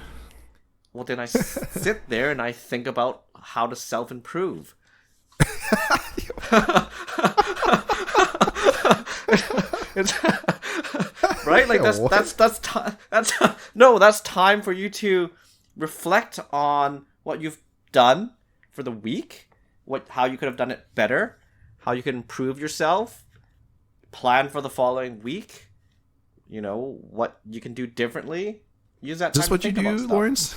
Well, then I sit there and I think about how to self-improve. It's, right? Like, that's time for you to reflect on what you've done for the week, how you could have done it better, how you can improve yourself, plan for the following week, what you can do differently. Use that time Is this what to you think about do, stuff. Lawrence?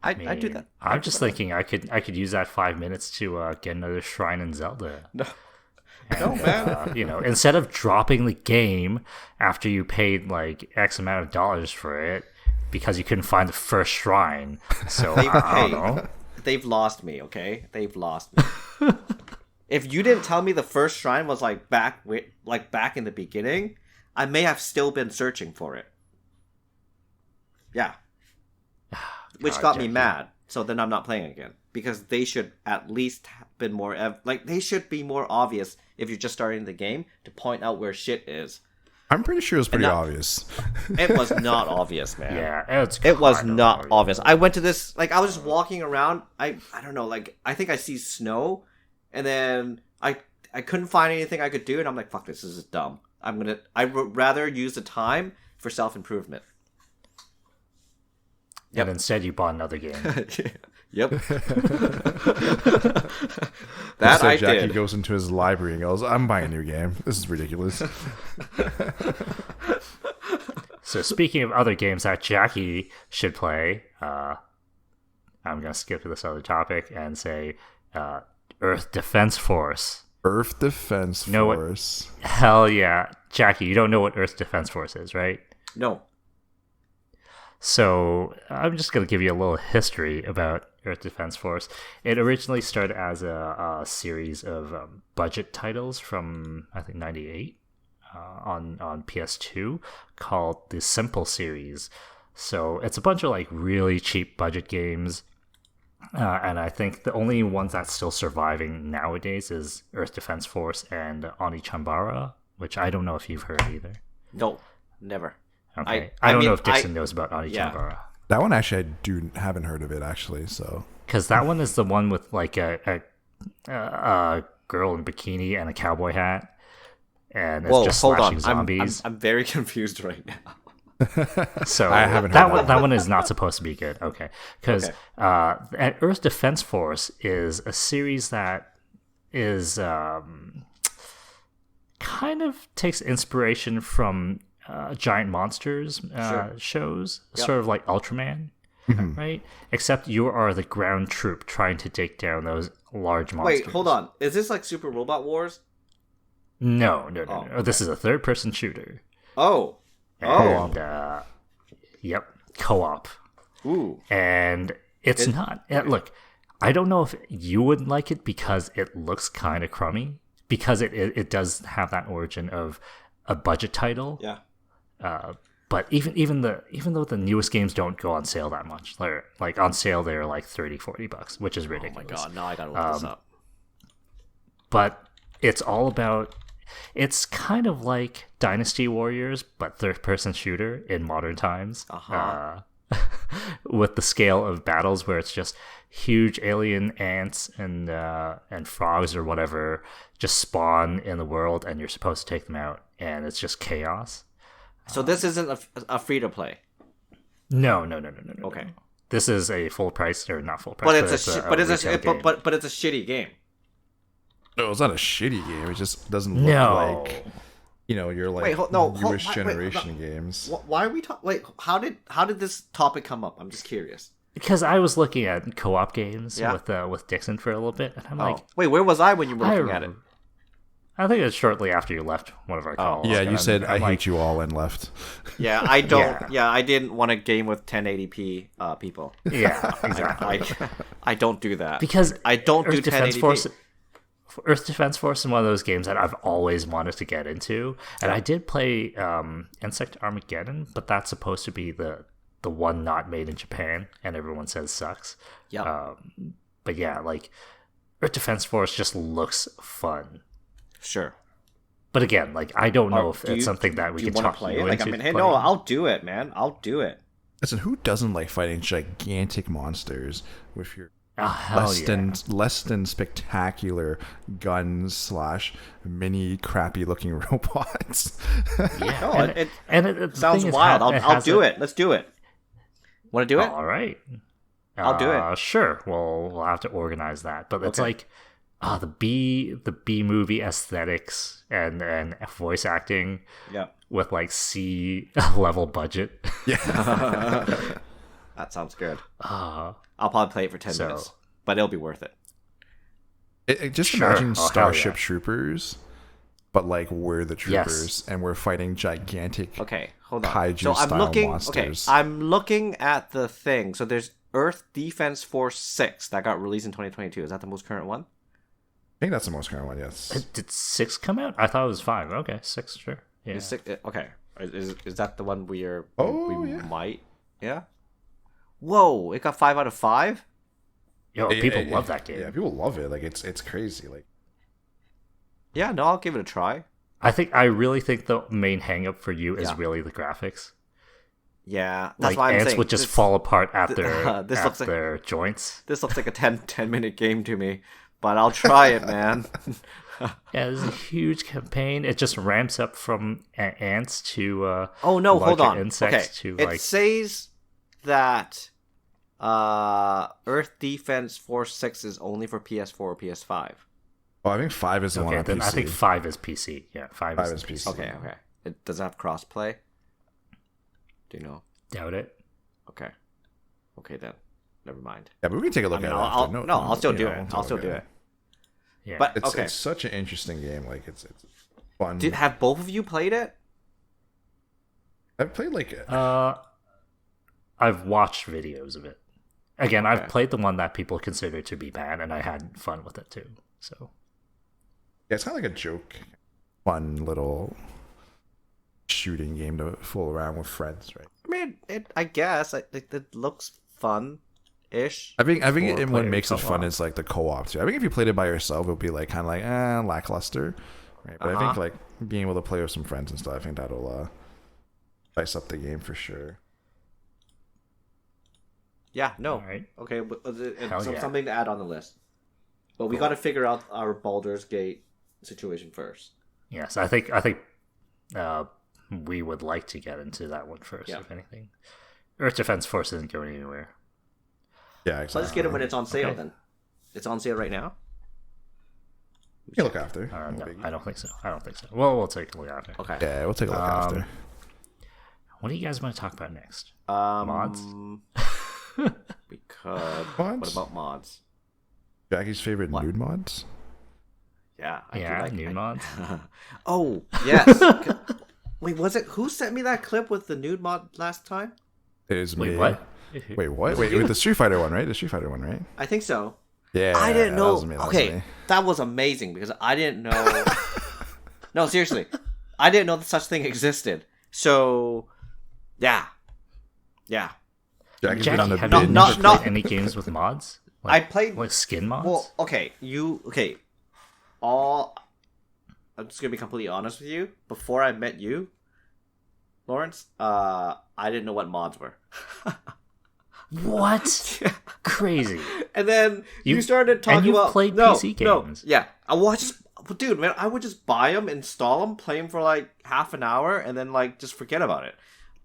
I do that. I'm just thinking I could use that 5 minutes to get another shrine in Zelda. No, And, man. Instead of dropping the game after you paid like X amount of dollars for it because you couldn't find the first shrine. So I don't know. They've lost me, okay? They've lost me. If you didn't tell me the first shrine was like back in the beginning, I may have still been searching for it. Yeah. Which God, got me Jackie. mad. So then I'm not playing again. Because they should at least have been more... they should be more obvious if you're just starting the game to point out where shit is. I'm pretty sure it was pretty obvious. It was not obvious, man. Yeah, It was kind of not obvious. I went to this... Like, I was just walking around. I don't know. Like, I think I see snow. And then I couldn't find anything I could do. And I'm like, fuck, this is dumb. I would rather use the time for self-improvement. And instead you bought another game. Yep. That Instead, I Jackie did. goes into his library and goes, I'm buying a new game. This is ridiculous. So speaking of other games that Jackie should play, I'm going to skip to this other topic and say Earth Defense Force. Earth Defense You know what? Force. Hell yeah. Jackie, you don't know what Earth Defense Force is, right? No. So I'm just going to give you a little history about Earth Defense Force. It originally started as a series of budget titles from, I think, 98 on PS2 called the Simple series. So it's a bunch of like really cheap budget games. And I think the only ones that's still surviving nowadays is Earth Defense Force and Oni Chambara, which I don't know if you've heard either. No. Never. Okay. I don't know if Dixon knows about Ani yeah. Chambara. That one, actually, haven't heard of it, actually. So Because that one is the one with like a girl in bikini and a cowboy hat. And it's just hold slashing on. zombies. I'm very confused right now. So I haven't that heard one. That one is not supposed to be good. Okay, because Earth Defense Force is a series that is kind of takes inspiration from giant monsters shows, Yep. sort of like Ultraman. right? Except you are the ground troop trying to take down those large monsters. Wait, hold on. Is this like Super Robot Wars? No. okay. This is a third-person shooter. Oh. And, yep, co-op. Ooh. And it's not... look, I don't know if you would like it because it looks kind of crummy, because it does have that origin of a budget title. Yeah. But even though the newest games don't go on sale that much, they're like on sale they're like $30-$40, which is ridiculous. Oh my god, now I gotta look this up. But it's all about, it's kind of like Dynasty Warriors, but third-person shooter in modern times. With the scale of battles where it's just huge alien ants and frogs or whatever just spawn in the world, and you're supposed to take them out, and it's just chaos. So this isn't a free to play. No. Okay. This is a full price, or not full price, But it's a retail game. but it's a shitty game. No, it's not a shitty game. It just doesn't look like, you're like newish generation games. Why are we talking? Wait, how did this topic come up? I'm just curious. Because I was looking at co-op games Yeah. with Dixon for a little bit, and I'm like, wait, where was I when you were looking at it? I think it's shortly after you left one of our calls. Yeah, and you said I'm I hate you all and left. Yeah, I don't. Yeah, I didn't want a game with 1080p people. Yeah, exactly. I don't do that Because I don't do Earth Defense 1080p. Force. Earth Defense Force is one of those games that I've always wanted to get into, and I did play Insect Armageddon, but that's supposed to be the one not made in Japan, and everyone says sucks. Yeah. But yeah, like Earth Defense Force just looks fun. Sure. But again, like I don't know if it's something that we can wanna talk play you it? Like, into. I mean, hey, playing. no, I'll do it, man. I'll do it. Listen, who doesn't like fighting gigantic monsters with your hell less than spectacular guns / mini crappy looking robots? Yeah, No, it it sounds wild. I'll do it. Let's do it. Want to do it? All right, I'll do it. Sure. Well, we'll have to organize that. But it's like the B movie aesthetics and voice acting. Yeah. With like C level budget. Yeah. That sounds good. I'll probably play it for 10 minutes, but it'll be worth it. Just Sure. imagine Oh, hell Starship yeah. Troopers, but like we're the troopers and we're fighting gigantic Okay, hold on. kaiju So I'm style looking. monsters. Okay, I'm looking at the thing. So there's Earth Defense Force 6 that got released in 2022. Is that the most current one? I think that's the most current one. Yes. Did 6 come out? I thought it was 5. Okay, 6, sure. Yeah. Is six, okay. Is that the one we Yeah. might? Yeah. Whoa! It got 5 out of 5. Yo, people love that game. Yeah, people love it. Like it's crazy. Like Yeah, no, I'll give it a try. I really think the main hang up for you is really the graphics. Yeah, that's Like why I'm ants saying would just this, fall apart at their this at looks like- their joints. This looks like a 10 minute game to me, but I'll try it, man. Yeah, there's a huge campaign. It just ramps up from ants to Oh no, hold larger on. insects Okay, to it like says that Earth Defense Force 6 is only for PS4 or PS5. oh, I think 5 is the one okay. on Then PC. I think 5 is PC. Yeah, 5 5 is is PC. PC. Okay, okay. It does it have crossplay? Do you know? Doubt it. Okay. Okay then. Never mind. Yeah, but we can take a look I mean, at it. I'll after. I'll still you do know, it. we'll I'll take a still look do at it. Yeah, But It's okay. it's such an interesting game. Like it's fun. Have both of you played it? I've played like I've watched videos of it. Again, Okay. I've played the one that people consider to be bad, and I had fun with it too. So yeah, it's kind of like a joke, fun little shooting game to fool around with friends, right? I mean, I guess it looks fun-ish. I think what Four-player makes it fun co-op. is like the co-op too. I think if you played it by yourself, it would be like kind of like lackluster, right? But I think like being able to play with some friends and stuff, I think that'll spice up the game for sure. Yeah, no. all right. Okay, but Hell it's yeah. something to add on the list. But we got to figure out our Baldur's Gate situation first. Yes, I think we would like to get into that one first, Yeah. if anything. Earth Defense Force isn't going anywhere. Yeah, So exactly. let's get it when it's on sale. Okay. Then it's on sale right now. You can look after. No, No biggie. I don't think so. Well, we'll take a look after. Okay. Yeah, we'll take a look after. What do you guys want to talk about next? Um, Mods? We could. Mods? What about mods? Jackie's favorite What? nude mods? Yeah, I do Yeah, like nude mods. Oh, yes. Wait, was it who sent me that clip with the nude mod last time? It is me. Wait, what? Wait, what? Wait, with the Street Fighter one, right? The Street Fighter one, right? I think so. Yeah. I didn't that know. was me, that was Okay, me. that was amazing because I didn't know. No, seriously, I didn't know that such thing existed. So, yeah. Jackie's Jackie, been on the have binge. you No, never no. played any games with mods? I played. like skin mods. Well, okay, I'm just gonna be completely honest with you. Before I met you, Lawrence, I didn't know what mods were. What? Crazy. And then you started talking and you've about played no, PC no, games. yeah. Dude, man, I would just buy them, install them, play them for like half an hour, and then like just forget about it.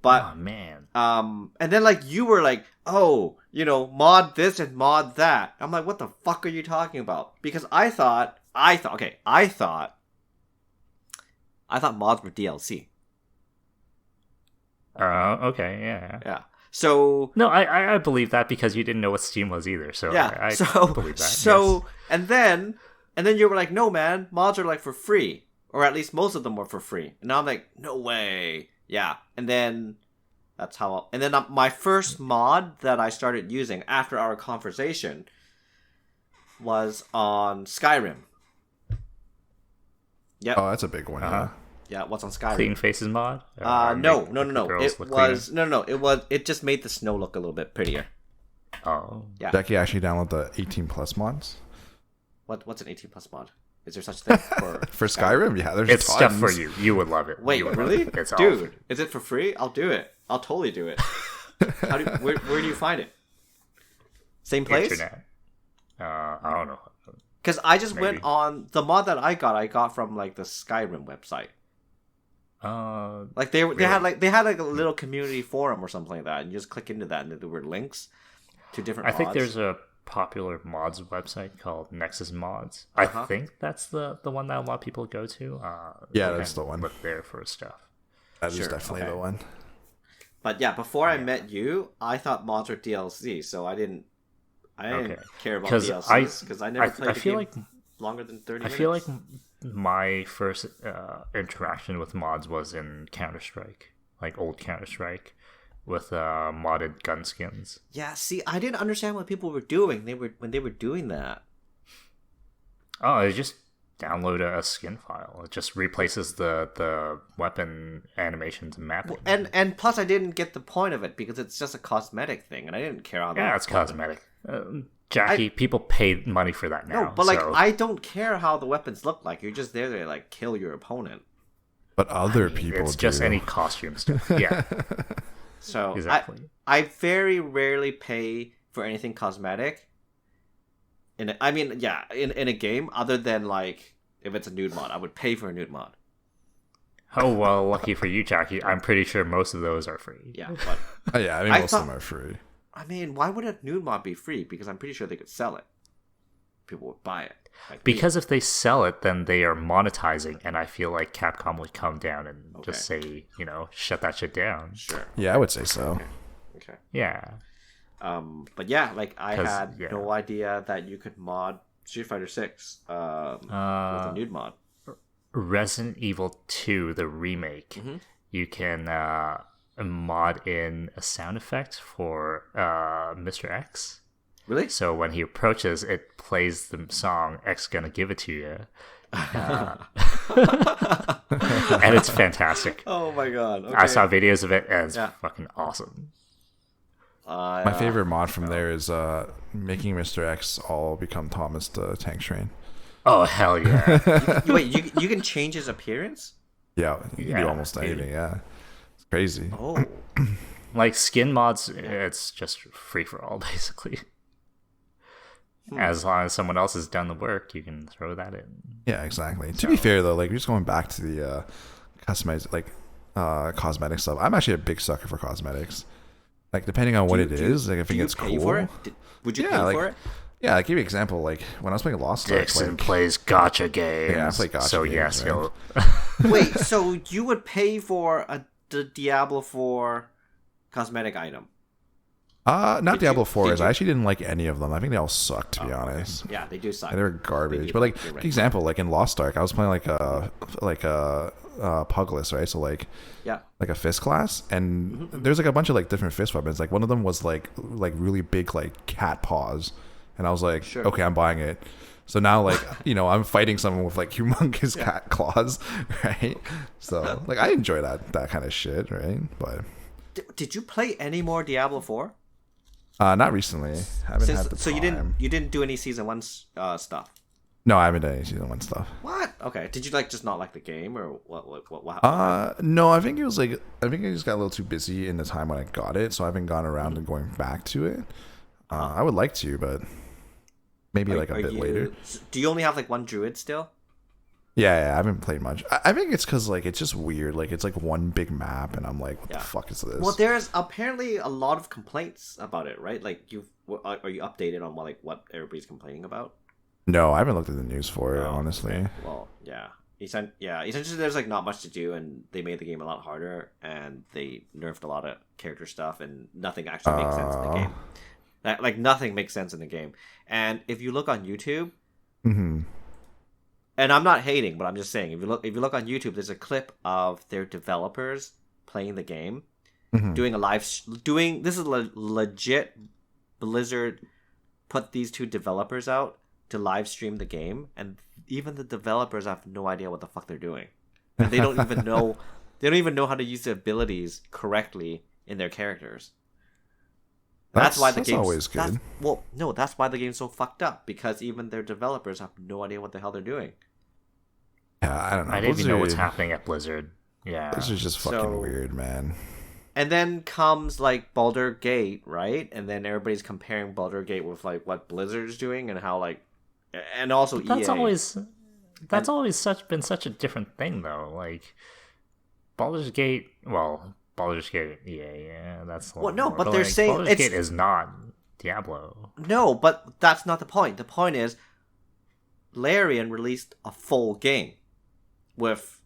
But Oh man. and then like you were like, oh, mod this and mod that. I'm like, what the fuck are you talking about? Because I thought mods were DLC. Okay, yeah. Yeah. So No, I believe that because you didn't know what Steam was either. So yeah. I so believe that. so and then you were like, no man, mods are like for free, or at least most of them were for free. And now I'm like, no way. Yeah. And then that's how. And then my first mod that I started using after our conversation was on Skyrim. Yep. Oh, that's a big one. Uh-huh. Yeah. What's on Skyrim? Clean Faces mod? No. Make the girls It look was cleaner? It just made the snow look a little bit prettier. Oh. Yeah. Jackie actually downloaded the 18 plus mods What's an 18+ mod? Is there such a thing for Skyrim. Yeah, there's It's tons. stuff for you. You would love it. Wait, You would love really? it. It's Dude, awful. is it for free? I'll do it. I'll totally do it. Where do you find it? Same place? Internet. I don't know. Because I just Maybe. went on the mod that I got from like the Skyrim website. Like they had like a little community forum or something like that, and you just click into that, and there were links to different. I think mods. there's a popular mods website called Nexus Mods. Uh-huh. I think that's the one that a lot of people go to. Yeah, you that's can the one. Look there for stuff. That is Sure, definitely okay. the one. But yeah, before I met you, I thought mods were DLC, so I didn't Okay. care about 'Cause DLCs because I never played I the feel game like longer than 30 I minutes. feel like my first interaction with mods was in Counter-Strike, like old Counter-Strike, with modded gun skins. Yeah, see, I didn't understand what people were doing. When they were doing that. Oh, it just download a skin file. It just replaces the weapon animations and mapping. And plus, I didn't get the point of it because it's just a cosmetic thing, and I didn't care how that. Yeah, it's cosmetic. Jackie, people pay money for that now. No, but like so- I don't care how the weapons look like. You're just there to like kill your opponent. But other people it's just do. any costume stuff. Yeah, So exactly. I very rarely pay for anything cosmetic. In a game, other than like if it's a nude mod, I would pay for a nude mod. Oh well, lucky for you, Jackie. I'm pretty sure most of those are free. Yeah, but Oh, yeah, I mean, I most of them are free. I mean, why would a nude mod be free? Because I'm pretty sure they could sell it. People would buy it. Like Because if they sell it, then they are monetizing, and I feel like Capcom would come down and just say, shut that shit down. sure. Yeah, I would say so. Okay. Yeah. But yeah, like I 'Cause, had yeah. no idea that you could mod Street Fighter 6 with a nude mod. Resident Evil 2, the remake, Mm-hmm. you can mod in a sound effect for Mr. X. Really? So when he approaches, it plays the song "X Gonna Give It to You," and it's fantastic. Oh my god! Okay. I saw videos of it, and it's Yeah. fucking awesome. My favorite mod from there is making Mr. X all become Thomas the Tank Train. Oh hell yeah! Wait, you can change his appearance? Yeah, you can Yeah, do almost dude. anything. Yeah, it's crazy. Oh, Like skin mods, it's just free for all basically. As long as someone else has done the work, you can throw that in. Yeah, exactly. To be fair though, like just going back to the cosmetic stuff, I'm actually a big sucker for cosmetics. Like depending on what it is, like I think it's pay cool. for it? Would you Yeah, pay like- for it? Yeah, I'll give you an example. Like when I was playing Lost Ark, Dixon like, plays gacha games. Yeah, I play gacha so games, yes, right? he'll. Wait, so you would pay for the Diablo 4 cosmetic item? Not Diablo 4s. did you? I actually didn't like any of them. I think they all sucked, to be honest. Yeah, they do suck. And they were garbage. do, But like, you're right. example, like in Lost Ark, I was playing like a Pugless, right? So like Yeah. a fist class, and there's like a bunch of like different fist weapons. Like one of them was like really big like cat paws, and I was like, Sure. okay, I'm buying it. So now like I'm fighting someone with like humongous cat claws, right? So like I enjoy that kind of shit, right? But Did you play any more Diablo 4? not recently. I haven't had the So time. you didn't do any season 1 stuff. No, I haven't done any season 1 stuff. What? Okay. Did you just not like the game or what happened? No, I think it was like I just got a little too busy in the time when I got it, so I haven't gone around and going back to it. I would like to, but maybe like a bit later. Do you only have like one druid still? Yeah, I haven't played much. I think it's because like it's just weird. Like it's like one big map, and I'm like, what the fuck is this? Well, there's apparently a lot of complaints about it, right? Like are you updated on what everybody's complaining about? No, I haven't looked at the news for it, honestly. Okay. Well, yeah. Essentially, there's like not much to do, and they made the game a lot harder, and they nerfed a lot of character stuff, and nothing actually makes sense in the game. Like nothing makes sense in the game. And if you look on YouTube, and I'm not hating, but I'm just saying, if you look on YouTube, there's a clip of their developers playing the game, doing a this is legit. Blizzard put these two developers out to live stream the game, and even the developers have no idea what the fuck they're doing, and they don't even know how to use the abilities correctly in their characters. That's why the game's always good. That's why the game's so fucked up, because even their developers have no idea what the hell they're doing. Yeah, I don't know. I didn't even know what's happening at Blizzard. Yeah, This is just fucking weird, man. And then comes like Baldur Gate, right? And then everybody's comparing Baldur Gate with like what Blizzard's doing and how like, and also but EA. That's always been such a different thing though. Like Baldur's Gate, EA, yeah, that's Well, no, more. but they're like, saying Baldur's Gate is not Diablo. No, but that's not the point. The point is, Larian released a full game with,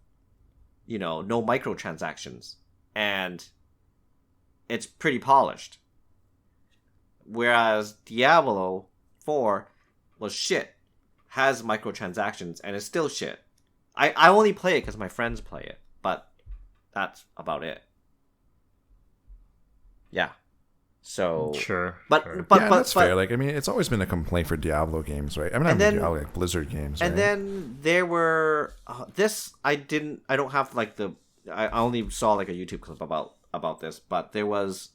no microtransactions, and it's pretty polished. Whereas Diablo 4 was shit, has microtransactions, and is still shit. I only play it because my friends play it, but that's about it. Yeah. So Sure. but that's fair. Like, I mean, it's always been a complaint for Diablo games, right? I mean, Diablo, like Blizzard games. And right? then there were I don't have like I only saw like a YouTube clip about this, but there was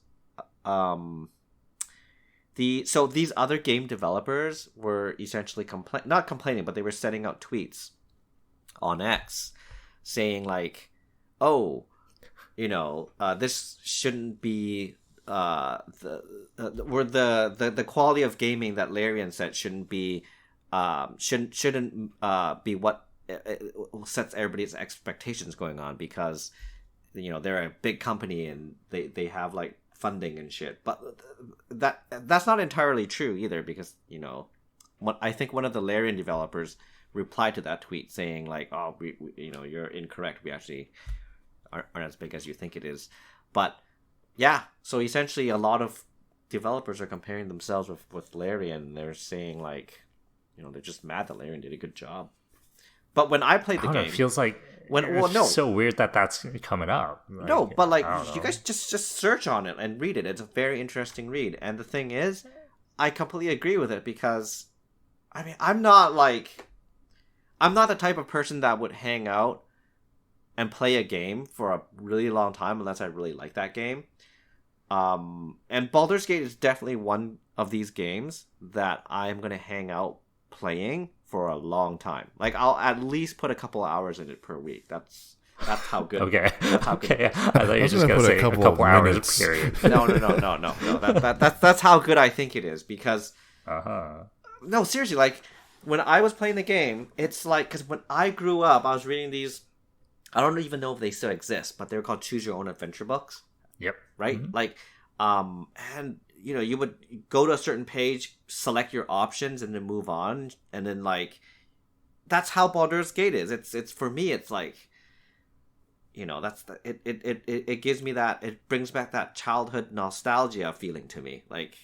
these other game developers were essentially not complaining, but they were sending out tweets on X saying like, oh, this shouldn't be the quality of gaming that Larian said shouldn't be be what sets everybody's expectations going on, because they're a big company and they have like funding and shit. But that's not entirely true either, because I think one of the Larian developers replied to that tweet saying like, oh, we you're incorrect, we actually aren't as big as you think it is. But yeah, so essentially a lot of developers are comparing themselves with Larian. They're saying like, they're just mad that Larian did a good job. But when I played the game, it feels like so weird that that's coming up. Like, no, but like you guys just search on it and read it. It's a very interesting read. And the thing is, I completely agree with it, because I mean, I'm not the type of person that would hang out and play a game for a really long time unless I really like that game. And Baldur's Gate is definitely one of these games that I'm going to hang out playing for a long time. Like, I'll at least put a couple of hours in it per week. That's how good. Okay. That's how good. Okay. I thought you were just going to say a couple hours period. No. That's how good I think it is, because no, seriously, like when I was playing the game, it's like, because when I grew up, I was reading these, I don't even know if they still exist, but they're called Choose Your Own Adventure books. Yep. Right? Mm-hmm. Like, and you would go to a certain page, select your options, and then move on, and then like, that's how Baldur's Gate is. It's for me, it's like, that's it gives me that, it brings back that childhood nostalgia feeling to me. Like,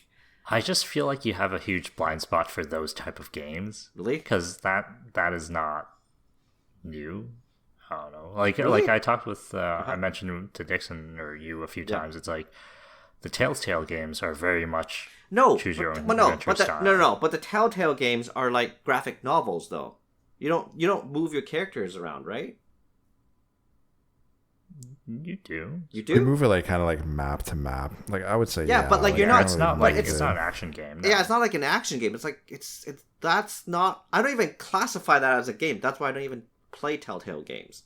I just feel like you have a huge blind spot for those type of games. really? Because that is not new. I don't know. Like Really? like I talked with I mentioned to Dixon or you a few times. It's like the Telltale games are very much No, choose your own but no, adventure style. no. But the Telltale games are like graphic novels, though. You don't move your characters around, right? You do. You They do. move it like kind of like map to map. Like I would say, Yeah, but, like, you're I not- don't It's really not like move it's it. not an action game. No. Yeah, it's not like an action game. It's like it's that's not. I don't even classify that as a game. That's why I don't even play Telltale games.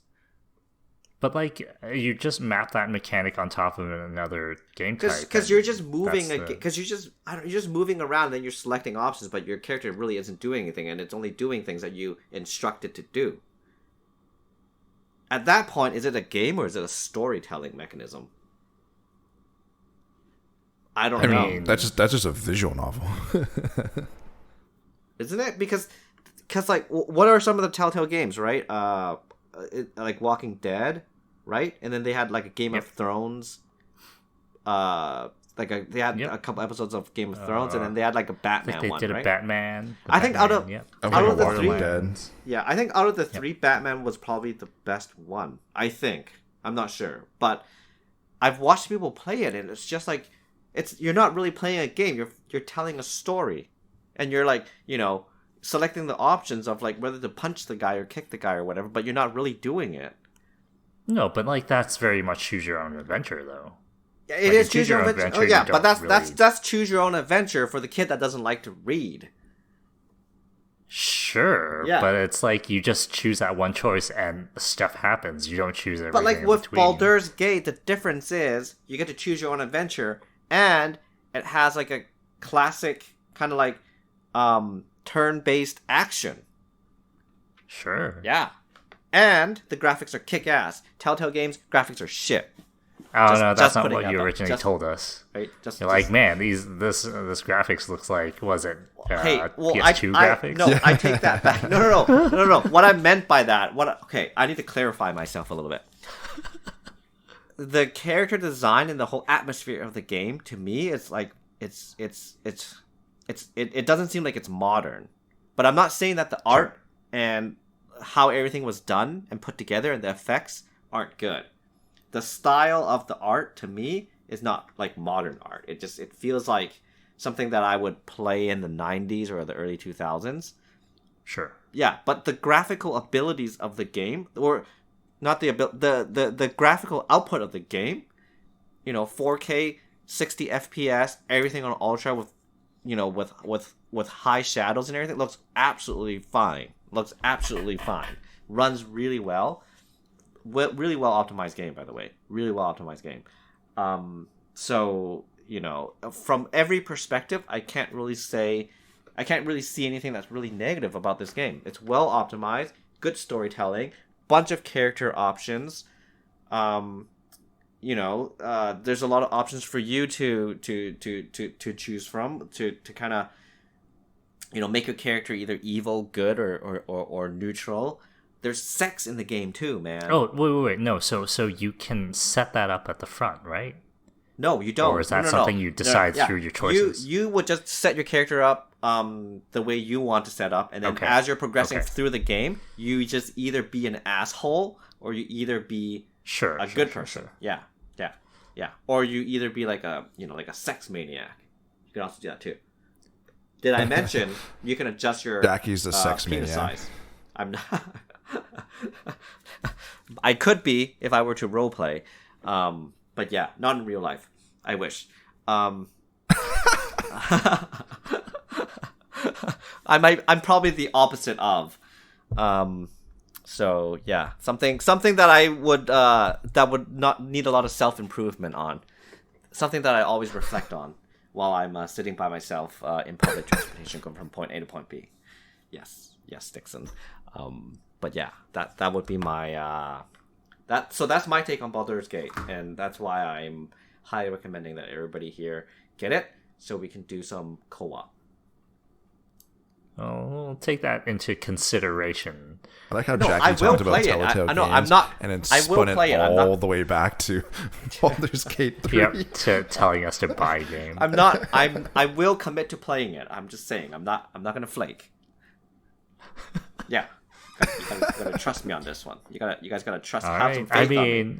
But like you just map that mechanic on top of another game type. Because you're just moving, that's the- because you're just moving around, and you're selecting options, but your character really isn't doing anything, and it's only doing things that you instruct it to do. At that point, is it a game or is it a storytelling mechanism? I don't I know. mean, that's just a visual novel. Isn't it? Because like, what are some of the Telltale games, right? Like Walking Dead, right? And then they had like a Game of Thrones. They had a couple episodes of Game of Thrones, and then they had like a I Batman think they one, did right? a Batman. I think out of- Yep. Out of the Walking three- Dead. Yeah, I think out of the three, Batman was probably the best one. I think. I'm not sure, but I've watched people play it, and it's just like you're not really playing a game. You're telling a story, and you're like, selecting the options of like whether to punch the guy or kick the guy or whatever, but you're not really doing it. No, but like that's very much choose your own adventure though. Yeah, Like, it in is choose your own adventure. Oh you yeah, don't but that's really- that's choose your own adventure for the kid that doesn't like to read. Sure, Yeah. but it's like you just choose that one choice and stuff happens. You don't choose everything. But like in with between. Baldur's Gate, the difference is you get to choose your own adventure, and it has like a classic kind of like turn-based action. Sure. Yeah. And the graphics are kick-ass. Telltale games, graphics are shit. Oh Just- no, just that's not putting what it you out there. originally Just- told us. Right? Just You're like, man, this graphics looks like was it hey, well, PS2 graphics? No, I take that back. No. What I meant by that, okay, I need to clarify myself a little bit. The character design and the whole atmosphere of the game, to me, it's like it doesn't seem like it's modern. But I'm not saying that the art and how everything was done and put together and the effects aren't good. The style of the art, to me, is not like modern art. It feels like something that I would play in the 90s or the early 2000s. Sure. Yeah, but the graphical abilities of the game, or not the graphical output of the game, 4K, 60 FPS, everything on ultra with with high shadows and everything, looks absolutely fine. Runs really well. Really well optimized game, by the way. Really well optimized game. So, from every perspective, I can't really see anything that's really negative about this game. It's well optimized, good storytelling, bunch of character options. There's a lot of options for you to choose from to kind of make your character either evil, good, or neutral. There's sex in the game too, man. Oh, wait. No, so you can set that up at the front, right? No, you don't. Or is that No. something you decide through your choices? You would just set your character up the way you want to set up, and then Okay. as you're progressing Okay. through the game, you just either be an asshole or you either be a good person. Sure. Yeah. Or you either be like a like a sex maniac. You can also do that too. Did I mention you can adjust your Jackie's the sex penis maniac. size? I'm not. I could be if I were to roleplay, but yeah, not in real life. I wish. I'm probably the opposite of. So yeah, something that I would that would not need a lot of self-improvement on. Something that I always reflect on while I'm sitting by myself in public transportation going from point A to point B. Yes, Dixon. But yeah, that would be my that's my take on Baldur's Gate, and that's why I'm highly recommending that everybody here get it so we can do some co-op. Oh, we'll take that into consideration. I like how No, Jackie I will talked about play it. Telltale I know, games I'm not- and then I will spun it play it. I'm all not- the way back to Baldur's Gate 3. Yep, to telling us to buy a game. I'm not. I will commit to playing it. I'm just saying. I'm not gonna flake. Yeah, you gotta trust me on this one. You guys gotta trust. All Have some right. faith on me.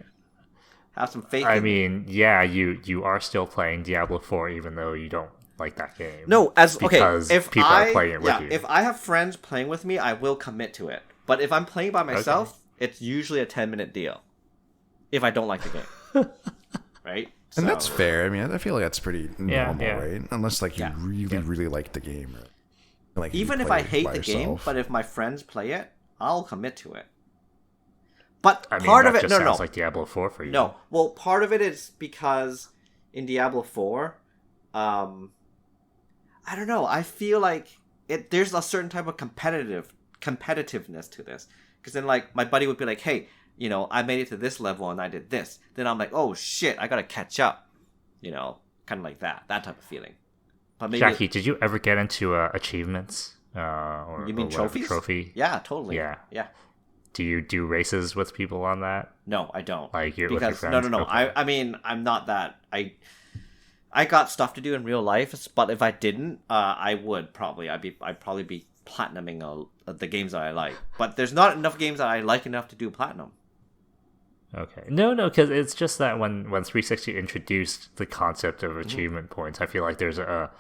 Have some faith. I in me. mean, yeah, you are still playing Diablo 4 even though you don't like that game. No, because if people I are playing it with you. if I have friends playing with me, I will commit to it. But if I'm playing by myself, it's usually a 10-minute deal. If I don't like the game, right? And that's So- fair. I mean, I feel like that's pretty normal, yeah. right? Unless like you Yeah. really like the game, right? Like you Even if play I it hate by the game, yourself. but if my friends play it, I'll commit to it. But I mean, part that of it, just no, sounds no, like Diablo 4 for you. no. Well, part of it is because in Diablo 4, I don't know. I feel like there's a certain type of competitiveness to this. Because then, like, my buddy would be like, "Hey, you know, I made it to this level and I did this." Then I'm like, "Oh shit, I gotta catch up." You know, kind of like that type of feeling. But maybe Jackie, did you ever get into achievements? Or you mean or whatever trophies? Trophy? Yeah, totally. Yeah. yeah. Do you do races with people on that? No, I don't. Like with your because friends? no. Okay. I mean, I'm not that. I got stuff to do in real life, but if I didn't, I would probably. I'd probably be platinuming the games that I like. But there's not enough games that I like enough to do platinum. Okay. No, because it's just that when 360 introduced the concept of achievement points, I feel like there's a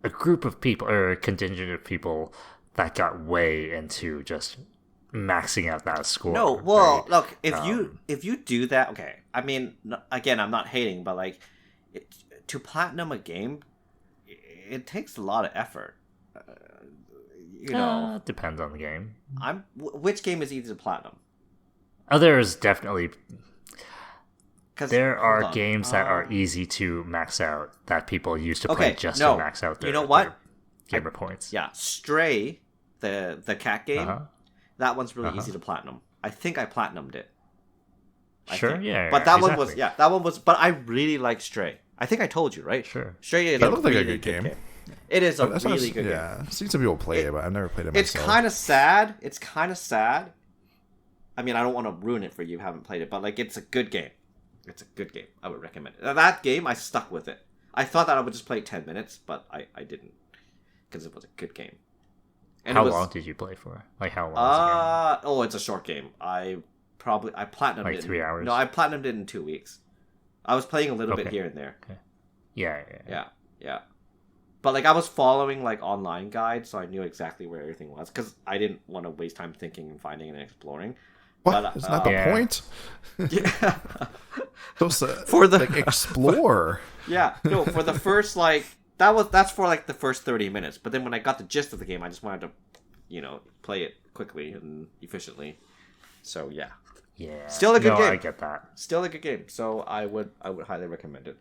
group of people or a contingent of people that got way into just maxing out that score. No, well, right? look, if you do that, okay. I mean, again, I'm not hating, but like, to platinum a game, it takes a lot of effort. You know, Depends on the game. which game is easy to platinum? There's definitely 'Cause- there hold are on. games that are easy to max out that people used to play Okay, just no. to max out their, You know what? their gamer points. Yeah, Stray, the cat game. Uh-huh. That one's really easy to platinum. I think I platinumed it. I Sure, think. yeah. But that exactly. one was that one was. But I really like Stray. I think I told you, right? Sure. Stray is That a looked like a really good game. It is a That really sounds- good game. yeah, I've seen some people play it, but I've never played it It's myself. kind of sad. It's kind of sad. I mean, I don't want to ruin it for you who haven't played it, but like, it's a good game. It's a good game. I would recommend it. That game, I stuck with it. I thought that I would just play 10 minutes, but I didn't, because it was a good game. And How it was, long did you play for? Like how long? Is oh, it's a short game. I platinumed Like it. 3 hours? No, I platinumed it in 2 weeks. I was playing a little bit Okay. here and there. the game? Yeah. Yeah. But like, I was following like online guides, so I knew exactly where everything was, because I didn't want to waste time thinking and finding and exploring. What? But, Isn't that the Yeah. point? Yeah. Supposed to For the- like explore. Yeah, no, for the first like that's for like the first 30 minutes. But then when I got the gist of the game, I just wanted to, play it quickly and efficiently. So yeah, Yeah. Still a good game. I get that. still a good game. So I would highly recommend it.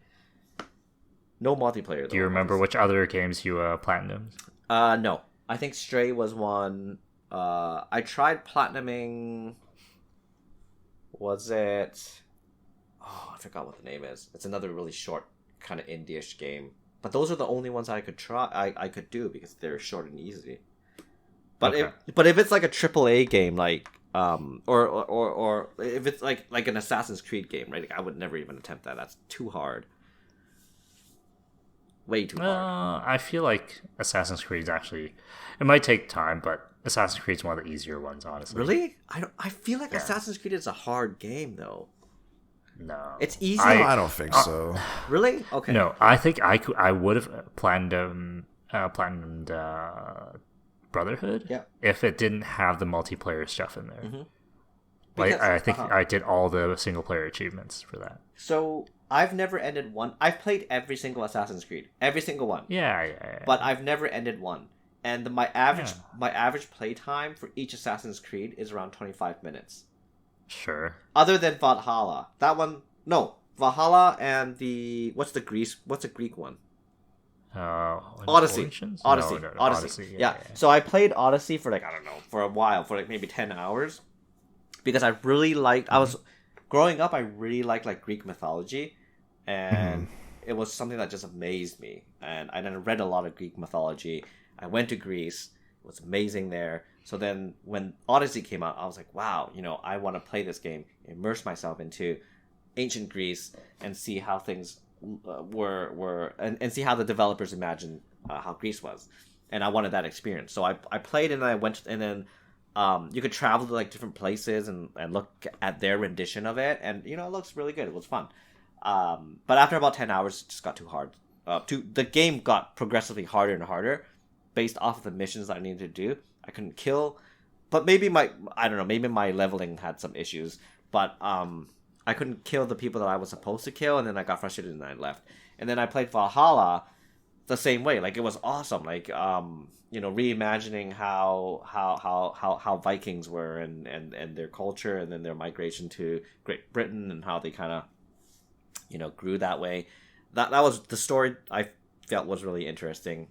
No multiplayer though. Do you remember which other games you platinumed? No, I think Stray was one. I tried platinuming. Was it? Oh, I forgot what the name is. It's another really short, kind of indie-ish game. But those are the only ones I could try. I could do because they're short and easy. But Okay. if it's like a AAA game, like or if it's like an Assassin's Creed game, right? Like, I would never even attempt that. That's too hard. Way too hard. I feel like Assassin's Creed is actually. It might take time, but Assassin's Creed is one of the easier ones, honestly. Really? I feel like Assassin's Creed is a hard game though. No. It's easy. No, I don't think so. Really? Okay. No, I think I would have planned Brotherhood. Yeah. If it didn't have the multiplayer stuff in there. Mhm. Like Because- I think I did all the single player achievements for that. So I've never ended one. I've played every single Assassin's Creed, every single one, Yeah. but I've never ended one. And my average play time for each Assassin's Creed is around 25 minutes. Sure. Other than Valhalla, that one Valhalla and what's the Greek one? Odyssey. Origins? Odyssey. No, Odyssey. Yeah. yeah. So I played Odyssey for like, I don't know, for a while, for like maybe 10 hours. Because I really liked, growing up, I really liked like Greek mythology. And it was something that just amazed me. And I then read a lot of Greek mythology. I went to Greece. It was amazing there. So then when Odyssey came out, I was like, wow, I want to play this game, immerse myself into ancient Greece and see how things were and see how the developers imagined how Greece was. And I wanted that experience. So I played and I went, and then you could travel to like different places and look at their rendition of it. And, it looks really good. It was fun. But after about 10 hours, it just got too hard. The game got progressively harder and harder based off of the missions that I needed to do. I couldn't kill, but maybe my leveling had some issues, but I couldn't kill the people that I was supposed to kill, and then I got frustrated and I left. And then I played Valhalla the same way. Like, it was awesome. Like, reimagining how Vikings were and their culture, and then their migration to Great Britain and how they kind of, grew that way. That was the story I felt was really interesting.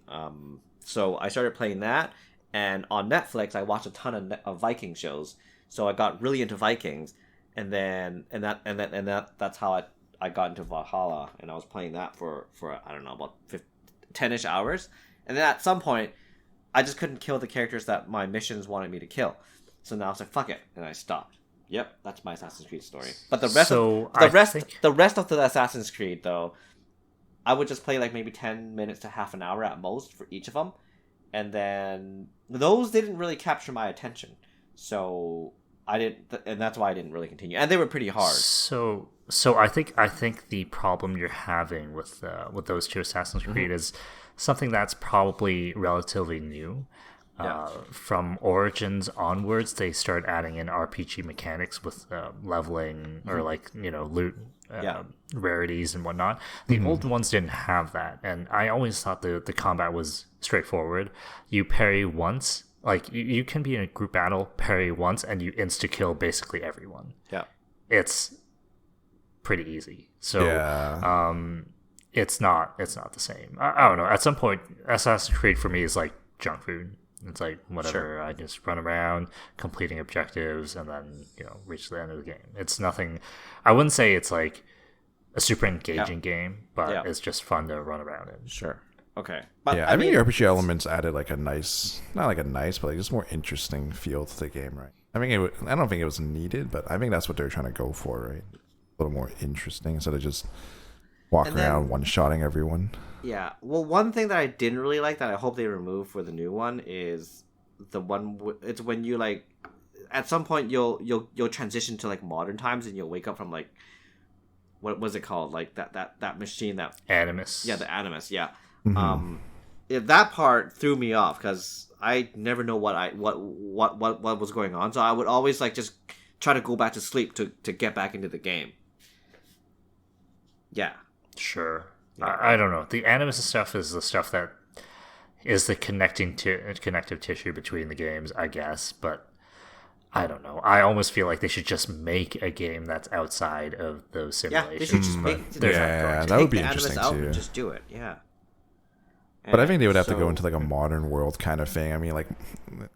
So I started playing that, and on Netflix I watched a ton of Viking shows. So I got really into Vikings, and that's how I got into Valhalla, and I was playing that for I don't know, about 10-ish hours, and then at some point I just couldn't kill the characters that my missions wanted me to kill. So now I was like, fuck it, and I stopped. Yep, that's my Assassin's Creed story. But the rest of the Assassin's Creed, though, I would just play like maybe 10 minutes to half an hour at most for each of them, and then those didn't really capture my attention. So I didn't, and that's why I didn't really continue. And they were pretty hard. So I think the problem you're having with those two Assassin's Creed is something that's probably relatively new. From Origins onwards, they start adding in RPG mechanics with leveling or loot rarities and whatnot. The old ones didn't have that, and I always thought the combat was straightforward. You parry once, like you can be in a group battle, parry once, and you insta kill basically everyone. Yeah, it's pretty easy. So it's not the same. I don't know. At some point, Assassin's Creed for me is like junk food. It's like whatever. Sure. I just run around completing objectives and then reach the end of the game. It's nothing. I wouldn't say it's like a super engaging game, but it's just fun to run around in. Sure. Okay. But I mean, the RPG elements added like but like just more interesting feel to the game, right? I mean, I don't think it was needed, but I think that's what they're trying to go for, right? A little more interesting instead of just walking around one-shotting everyone. Yeah. Well, one thing that I didn't really like that I hope they remove for the new one is the one. It's when you like, at some point you'll transition to like modern times and you'll wake up from like, what was it called? Like that machine that Animus. Yeah, the Animus. Yeah. That part threw me off because I never know what was going on. So I would always like just try to go back to sleep to get back into the game. Yeah. Sure. I don't know. The Animus stuff is the stuff that is the connective tissue between the games, I guess. But I don't know. I almost feel like they should just make a game that's outside of those simulations. Yeah, they should just make. That would be interesting too. And just do it. Yeah. But I think they would have to go into like a modern world kind of thing. I mean, like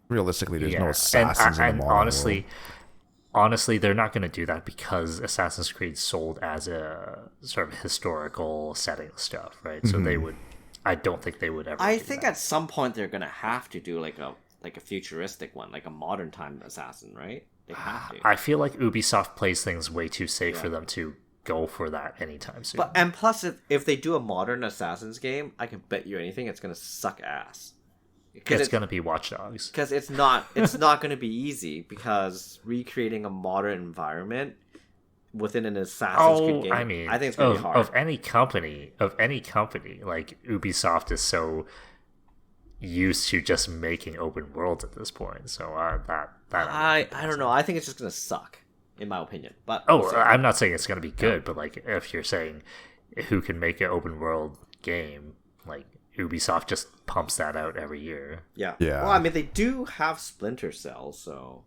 realistically, there's no assassins in the modern world. Honestly, they're not going to do that because Assassin's Creed sold as a sort of historical setting stuff, right? So they would. I don't think they would ever. I think at some point they're going to have to do like a futuristic one, like a modern time assassin, right? They have to. I feel like Ubisoft plays things way too safe for them to go for that anytime soon. And plus, if they do a modern Assassin's game, I can bet you anything it's going to suck ass. It's going to be Watch Dogs. Because it's not going to be easy, because recreating a modern environment within an Assassin's Creed game, I think it's going to be hard. Of any company, like Ubisoft is so used to just making open worlds at this point. So I don't know. I think it's just going to suck, in my opinion. But I'm not saying it's going to be good, but like if you're saying who can make an open world game, like Ubisoft just pumps that out every year. Yeah. Well, I mean, they do have Splinter Cell, so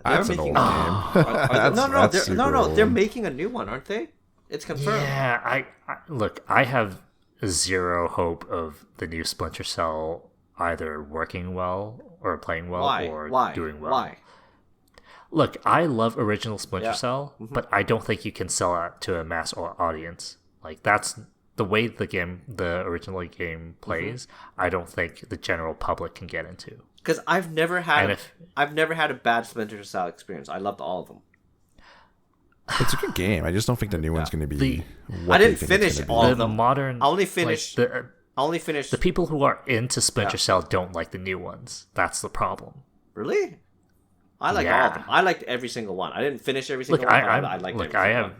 that's an old game. No, they're making a new one, aren't they? It's confirmed. Yeah, I have zero hope of the new Splinter Cell either working well or playing well or doing well. Why? Look, I love original Splinter Cell, but I don't think you can sell it to a mass audience. Like, the way the original game plays, I don't think the general public can get into. Because I've never had a bad Splinter Cell experience. I loved all of them. It's a good game. I just don't think the new one's going to be. I didn't finish all of them. Modern. I only finished. The people who are into Splinter Cell don't like the new ones. That's the problem. Really? I like all of them. I liked every single one. I didn't finish every single one. I liked every single one.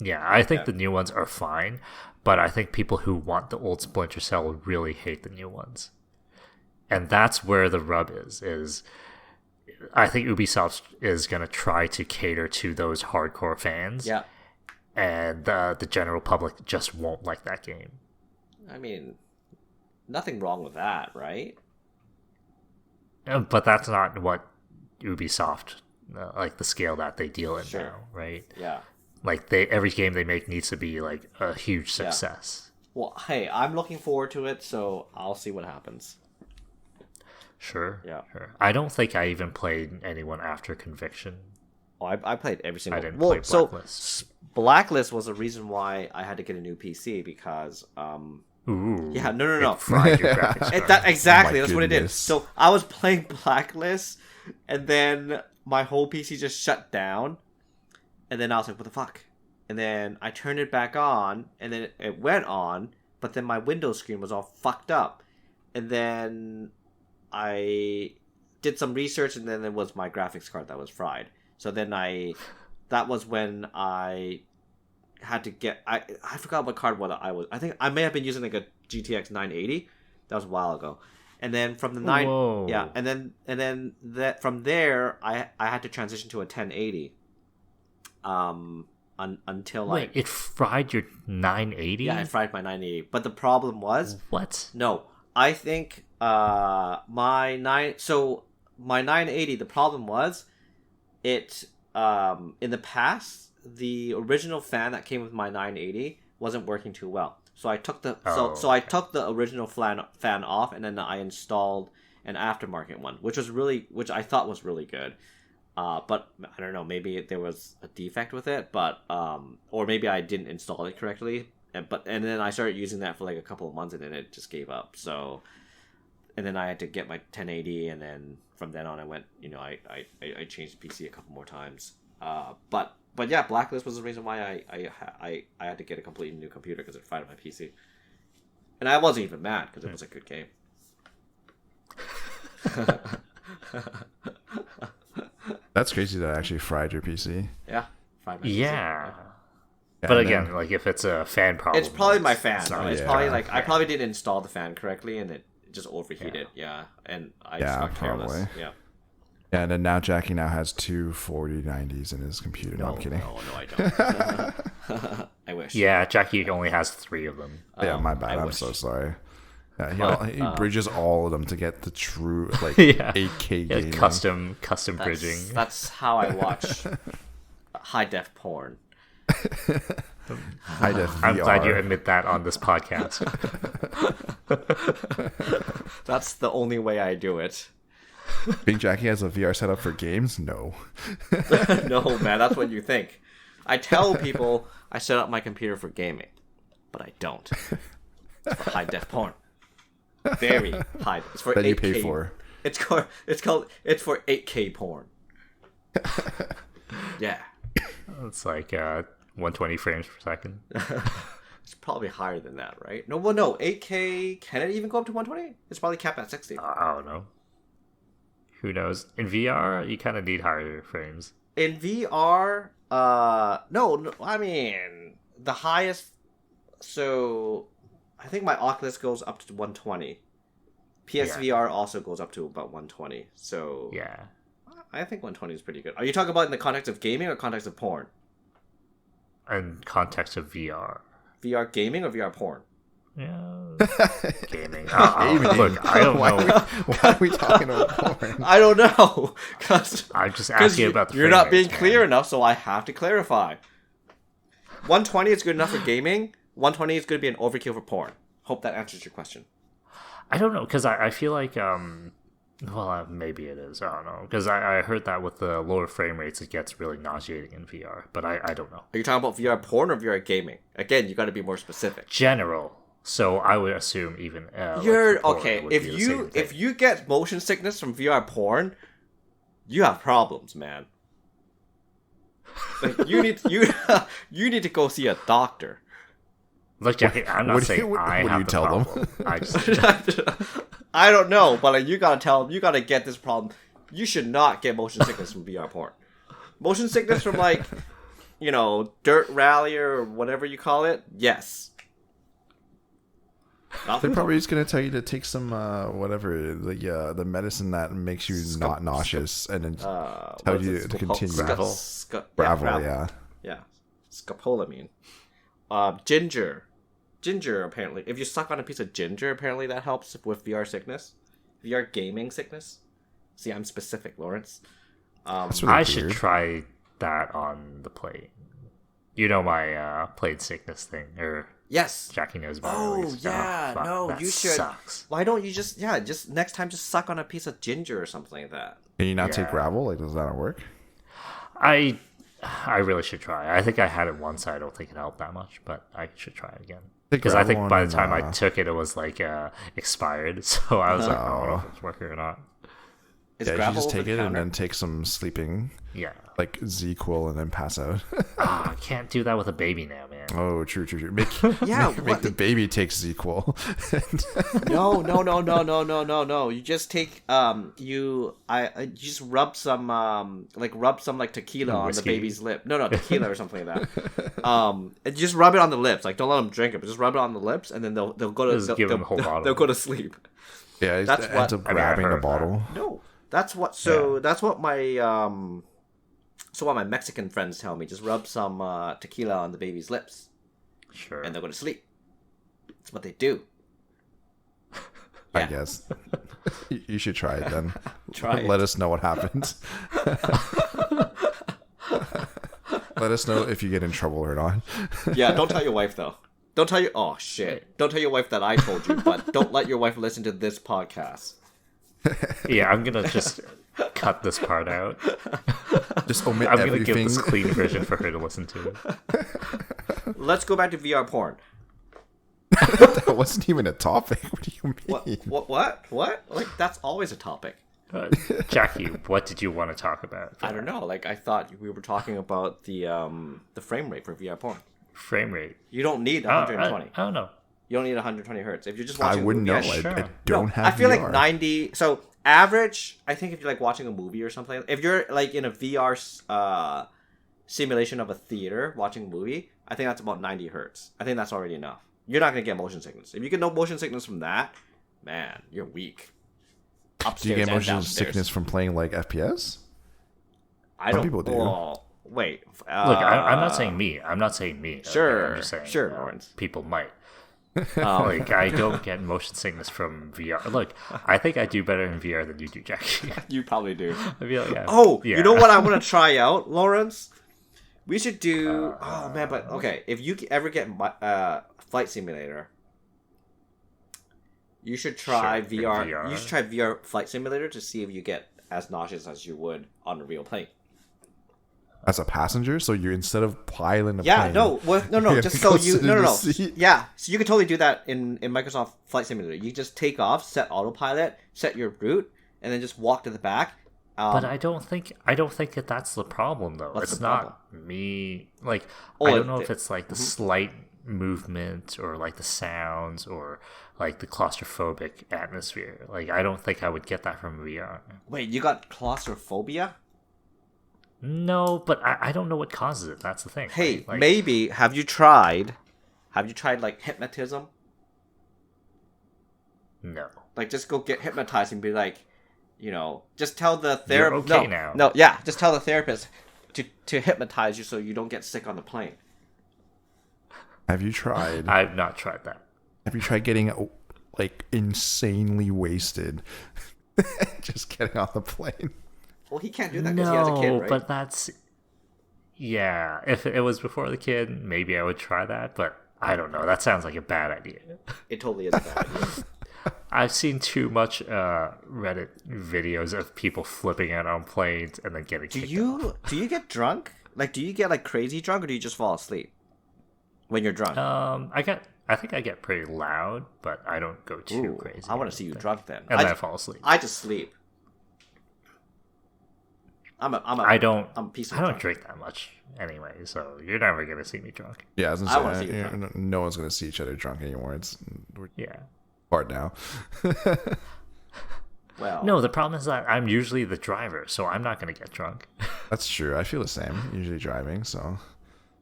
Yeah, I think the new ones are fine, but I think people who want the old Splinter Cell really hate the new ones. And that's where the rub is I think Ubisoft is going to try to cater to those hardcore fans. Yeah. And the general public just won't like that game. I mean, nothing wrong with that, right? But that's not what Ubisoft, like the scale that they deal in now, right? Yeah. Like every game they make needs to be like a huge success. Yeah. Well, hey, I'm looking forward to it, so I'll see what happens. Sure. Yeah. Sure. I don't think I even played anyone after Conviction. Oh, I played every single. I didn't play Blacklist. So Blacklist was the reason why I had to get a new PC because Ooh. Yeah, no. It fried your graphics card. Exactly, Oh that's what it did. So I was playing Blacklist, and then my whole PC just shut down, and then I was like, what the fuck? And then I turned it back on, and then it went on, but then my Windows screen was all fucked up. And then I did some research, and then it was my graphics card that was fried. So then that was when I had to get, I forgot what card I think I may have been using like a GTX 980. That was a while ago. And then from the and then that from there I had to transition to a 1080. Until like, wait, it fried your 980? Yeah, it fried my 980. But the problem was, what? No, I think my 980. The problem was, it in the past the original fan that came with my 980 wasn't working too well. So I took I took the original fan off, and then I installed an aftermarket one, which I thought was really good. But I don't know, maybe there was a defect with it, but or maybe I didn't install it correctly. And then I started using that for like a couple of months, and then it just gave up. So, and then I had to get my 1080, and then from then on I went, I changed the PC a couple more times. But yeah, Blacklist was the reason why I had to get a completely new computer because it fried my PC. And I wasn't even mad because it was a good game. That's crazy that I actually fried your PC. Yeah, fried my PC. Yeah. But again, like if it's a fan problem, it's probably my fan. It's probably like I probably didn't install the fan correctly, and it just overheated. Yeah, and I just got careless. Yeah. Yeah, and then now Jackie has two 4090s in his computer. No, I'm kidding. No, I don't. I wish. Yeah, Jackie only has 3 of them. Yeah, my bad. I'm so sorry. Yeah, he bridges all of them to get the true 8K gaming. Custom bridging. That's how I watch high def porn. High def VR. I'm glad you admit that on this podcast. That's the only way I do it. Think Jackie has a VR setup for games? No. No, man, that's what you think. I tell people I set up my computer for gaming, but I don't. It's for high def porn. Very high. It's for that 8K. You pay for. It's for 8K porn. Yeah. It's like 120 frames per second. It's probably higher than that, right? No, 8K. Can it even go up to 120? It's probably capped at 60. I don't know. Who knows? In VR, you kind of need higher frames. In VR, no, I mean the highest. So, I think my Oculus goes up to 120. PSVR also goes up to about 120. So yeah, I think 120 is pretty good. Are you talking about in the context of gaming or context of porn? In context of VR. VR gaming or VR porn? Yeah, gaming. Look, I don't know. Why are we talking about porn? I don't know. I'm just asking about the You're not being clear enough, so I have to clarify. 120 is good enough for gaming. 120 is going to be an overkill for porn. Hope that answers your question. I don't know, because I feel like Well, maybe it is. I don't know. Because I heard that with the lower frame rates, it gets really nauseating in VR. But I don't know. Are you talking about VR porn or VR gaming? Again, you got to be more specific. General. So I would assume even You're like, porn okay. would If be the you same thing. if you get motion sickness from VR porn, you have problems, man. Like you need you need to go see a doctor. Look, Jackie, I'm not saying I what do have you the tell them? problem. I just I don't know, but like, you gotta tell them, you gotta get this problem. You should not get motion sickness from VR porn. Motion sickness from like, Dirt Rally or whatever you call it. Yes. They're probably just gonna tell you to take some whatever the medicine that makes you not nauseous, and then tell you to continue. Gravel. Gravel, yeah. Yeah, scopolamine. Ginger apparently. If you suck on a piece of ginger, apparently that helps with VR sickness, VR gaming sickness. See, I'm specific, Lawrence. That's really I weird. should try that on the plane. You know my plane sickness thing, or Yes. Jackie knows about it. Oh at least. yeah, fuck, no, that you should. Sucks. Why don't you just next time just suck on a piece of ginger or something like that? Can you not take Yeah. gravel? Like, does that not work? I really should try. I think I had it once. I don't think it helped that much, but I should try it again. Take Because I gravel think by the and, time I took it, it was like expired. So I was like, I don't know if it's working or not. Is Yeah, you should gravel just over take the it and counter? then take some sleeping, Yeah. like Z-Quil, and then pass out. I can't do that with a baby now, man. Oh, true. Make Yeah, make what? the baby take Z-Quil. No. You just take you just rub some like tequila on the Whiskey? baby's lip. No, tequila or something like that. And just rub it on the lips. Like, don't let them drink it, but just rub it on the lips, and then they'll go to Just give them the whole bottle. they'll go to sleep. Yeah, That's it ends what- up I mean, I grabbing the heard that. bottle. No, that's what. So that's what my what my Mexican friends tell me. Just rub some tequila on the baby's lips, Sure. and they'll go to sleep. That's what they do. I Yeah. guess. You should try it then. Try Let it. us know what happens. Let us know if you get in trouble or not. Yeah, don't tell your wife though. Don't tell your oh shit. Don't tell your wife that I told you, but don't let your wife listen to this podcast. Yeah, I'm gonna just cut this part out. Just omit I'm gonna everything. give this clean version for her to listen to. Let's go back to VR porn. That wasn't even a topic. What do you mean? What? Like, that's always a topic. Jackie, what did you want to talk about? I don't know. Like, I thought we were talking about the frame rate for VR porn. Frame rate. You don't need Oh, 120. I don't know. You don't need 120 hertz. If you're just I watching wouldn't a know. movie, sure. I don't no, have I feel VR. like 90. So average, I think if you're like watching a movie or something, if you're like in a VR simulation of a theater watching a movie, I think that's about 90 hertz. I think that's already enough. You're not gonna get motion sickness. If you get no motion sickness from that, man, you're weak. Upstairs Do you get and motion downstairs. sickness from playing like FPS? I Some don't. people do. Well, wait. Look, I'm not saying me. I'm not saying me. okay? Sure, I'm just saying, sure, Lawrence. people might. Like, I don't get motion sickness from VR. Look, I think I do better in VR than you do, Jackie. You probably do. I feel like, Oh, yeah. you know what I want to try out, Lawrence? We should do. Oh man, but okay. If you ever get Flight Simulator, you should try Sure, in VR. VR. You should try VR Flight Simulator to see if you get as nauseous as you would on a real plane. As a passenger, so you instead of piloting a Yeah, plane, no, well, no, you have just to so go you, sit no, in no, the no, seat. yeah. So you can totally do that in Microsoft Flight Simulator. You just take off, set autopilot, set your route, and then just walk to the back. But I don't think that that's the problem though. What's It's the not me. Like, Oh, I don't know it- if it's like the slight movement or like the sounds or like the claustrophobic atmosphere. Like, I don't think I would get that from VR. Wait, you got claustrophobia? No, but I don't know what causes it. That's the thing. Hey, right? Like, maybe have you tried like hypnotism? no. Like, just go get hypnotized and be like, just tell the You're therapist. okay now. No, yeah, just tell the therapist to hypnotize you so you don't get sick on the plane. Have you tried? I've not tried that. Have you tried getting like insanely wasted? Just getting on the plane. Well, he can't do that because he has a kid, No, right? but that's yeah. If it was before the kid, maybe I would try that. But I don't know. That sounds like a bad idea. It totally is a bad idea. I've seen too much Reddit videos of people flipping out on planes and then getting kicked off. Do you get drunk? Like, do you get like crazy drunk, or do you just fall asleep when you're drunk? I think I get pretty loud, but I don't go too crazy. I want to see you drunk then. And then I fall asleep. I just sleep. I'm a piece of I don't drunk. drink that much anyway, so you're never gonna see me drunk. Yeah, I was I wanna gonna see you say, drunk. no one's gonna see each other drunk anymore. We're Yeah. apart now. Well, No, the problem is that I'm usually the driver, so I'm not gonna get drunk. That's true. I feel the same. Usually driving, so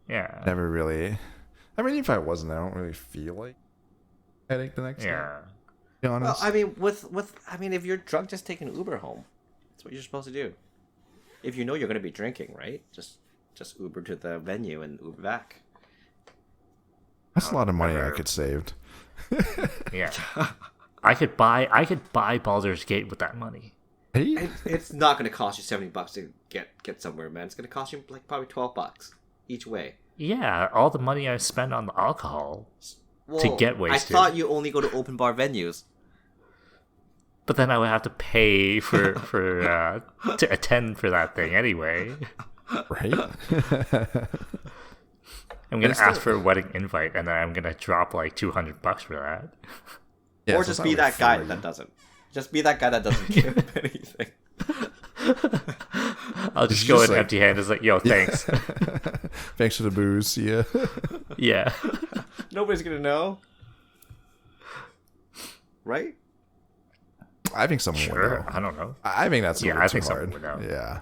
Yeah. never really. I mean, if I wasn't, I don't really feel like headache the next day. Yeah. To be honest. well, I mean, if you're drunk, just take an Uber home. That's what you're supposed to do. If you know you're going to be drinking, right? Just Uber to the venue and Uber back. That's a lot of money I never- could saved. Yeah. I could buy Baldur's Gate with that money. Hey, It's not going to cost you $70 to get somewhere, man. It's going to cost you like probably $12 each way. Yeah, all the money I spend on the alcohol to get wasted. I thought you only go to open bar venues. But then I would have to pay for to attend for that thing anyway. right? I'm gonna ask for a wedding invite, and then I'm gonna drop like $200 for that. Yeah, Or so just it's be not that like guy free. that doesn't. Just be that guy that doesn't give anything. I'll just It's go just in like- empty-handed. It's like, yo, thanks. Thanks for the booze. See ya. Yeah. Nobody's going to know. Right? I think someone would Sure. know. I don't know. I think that's a Yeah, little I too think hard. someone would know. Yeah.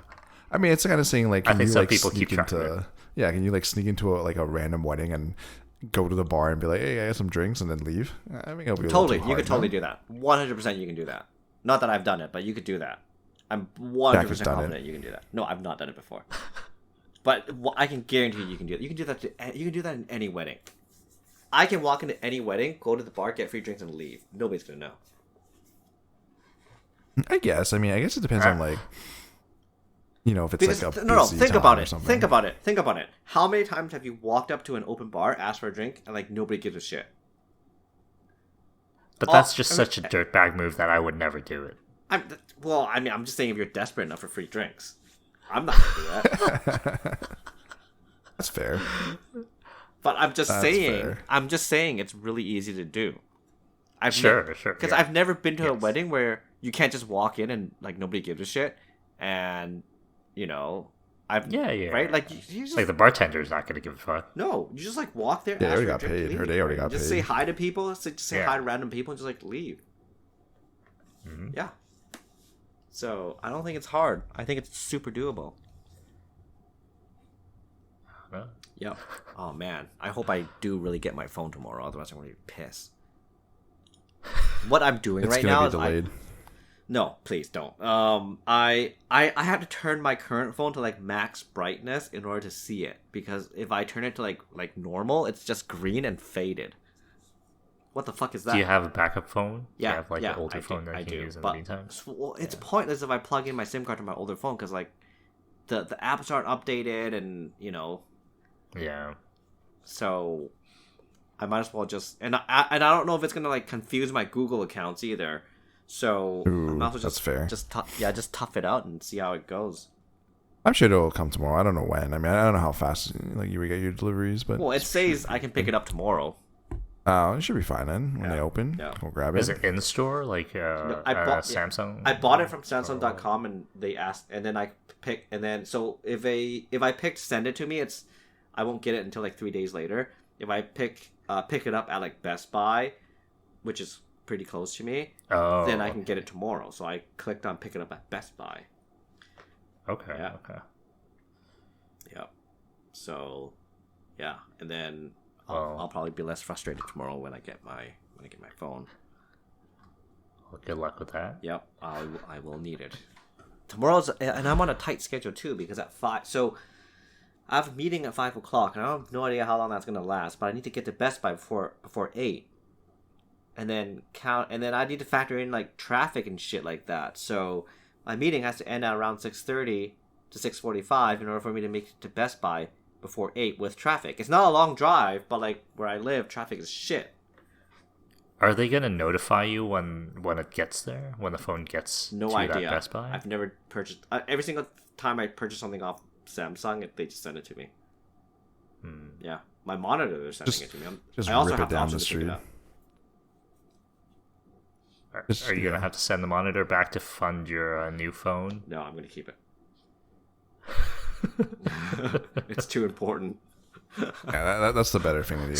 I mean, it's kind of saying like, I can think you some like people sneak keep track of into? Yeah, can you like sneak into a random wedding and go to the bar and be like, hey, I got some drinks, and then leave? I think it'll be Totally. A little too You hard, could totally no? do that. 100% you can do that. Not that I've done it, but you could do that. I'm Jack has 100% done confident you can do that. No, I've not done it before. But I can guarantee you can do it. You can do that. You can do that in any wedding. I can walk into any wedding, go to the bar, get free drinks, and leave. Nobody's gonna know. I guess. I mean, I guess it depends on like, if it's Because like a no, busy think time about or it. something. Think about it. Think about it. How many times have you walked up to an open bar, asked for a drink, and like nobody gives a shit? But that's just such a dirtbag move that I would never do it. I'm just saying if you're desperate enough for free drinks, I'm not gonna do that. That's fair. But I'm just That's saying. fair. I'm just saying it's really easy to do. Sure. Because Yeah. I've never been to a Yes. wedding where you can't just walk in and like nobody gives a shit, and Yeah. right, like you just Like the bartender's not gonna give a fuck. no, you just like walk there. Yeah, they ask already for a got drink, paid, leave, or they already right? got Just paid. say hi to people. Just say Yeah. hi to random people and just like leave. Mhm. Yeah. So I don't think it's hard. I think it's super doable. Well, Yep. Oh man, I hope I do really get my phone tomorrow. Otherwise, I'm gonna be pissed. What I'm doing It's right gonna now be is delayed. no, please don't. I have to turn my current phone to like max brightness in order to see it, because if I turn it to like normal, it's just green and faded. What the fuck is that? do you have a backup phone? Yeah, Do you have like yeah, an older I phone do, that I you can do. use in But the meantime? well, it's pointless if I plug in my SIM card to my older phone, because like the apps aren't updated, and Yeah. so I might as well just and I don't know if it's gonna like confuse my Google accounts either. So I Ooh, might as well that's fair. Just tough it out and see how it goes. I'm sure it'll come tomorrow. I don't know when. I mean, I don't know how fast like you would get your deliveries, but Well, it says I can pick it up tomorrow. it should be fine then when they open. Yeah. We'll grab Is it. it in store like I bought Samsung? I bought it from Samsung.com, and they asked, and then I pick, and then so if I picked send it to me, I won't get it until like 3 days later. If I pick it up at like Best Buy, which is pretty close to me, Oh. then I can get it tomorrow. So I clicked on pick it up at Best Buy. Okay. Yeah. Okay. Yep. So, yeah, and then Well- I'll probably be less frustrated tomorrow when I get my phone. Well, good luck with that. Yep, I will need it. Tomorrow's, and I'm on a tight schedule too, because at 5, so I have a meeting at 5 o'clock, and I have no idea how long that's gonna last. But I need to get to Best Buy before 8, and then I need to factor in like traffic and shit like that. So my meeting has to end at around 6:30 to 6:45 in order for me to make it to Best Buy before 8 with traffic. It's not a long drive, but like where I live, traffic is shit. Are they gonna notify you when it gets there? When the phone gets No to idea. that Best Buy? I've never purchased. Every single time I purchase something off Samsung, they just send it to me. Yeah, my monitor, they're sending it to me. Just I also rip have it the down option the to pick it street. up. Are you gonna have to send the monitor back to fund your new phone? No, I'm gonna keep it. It's too important. Yeah, that's the better thing to do.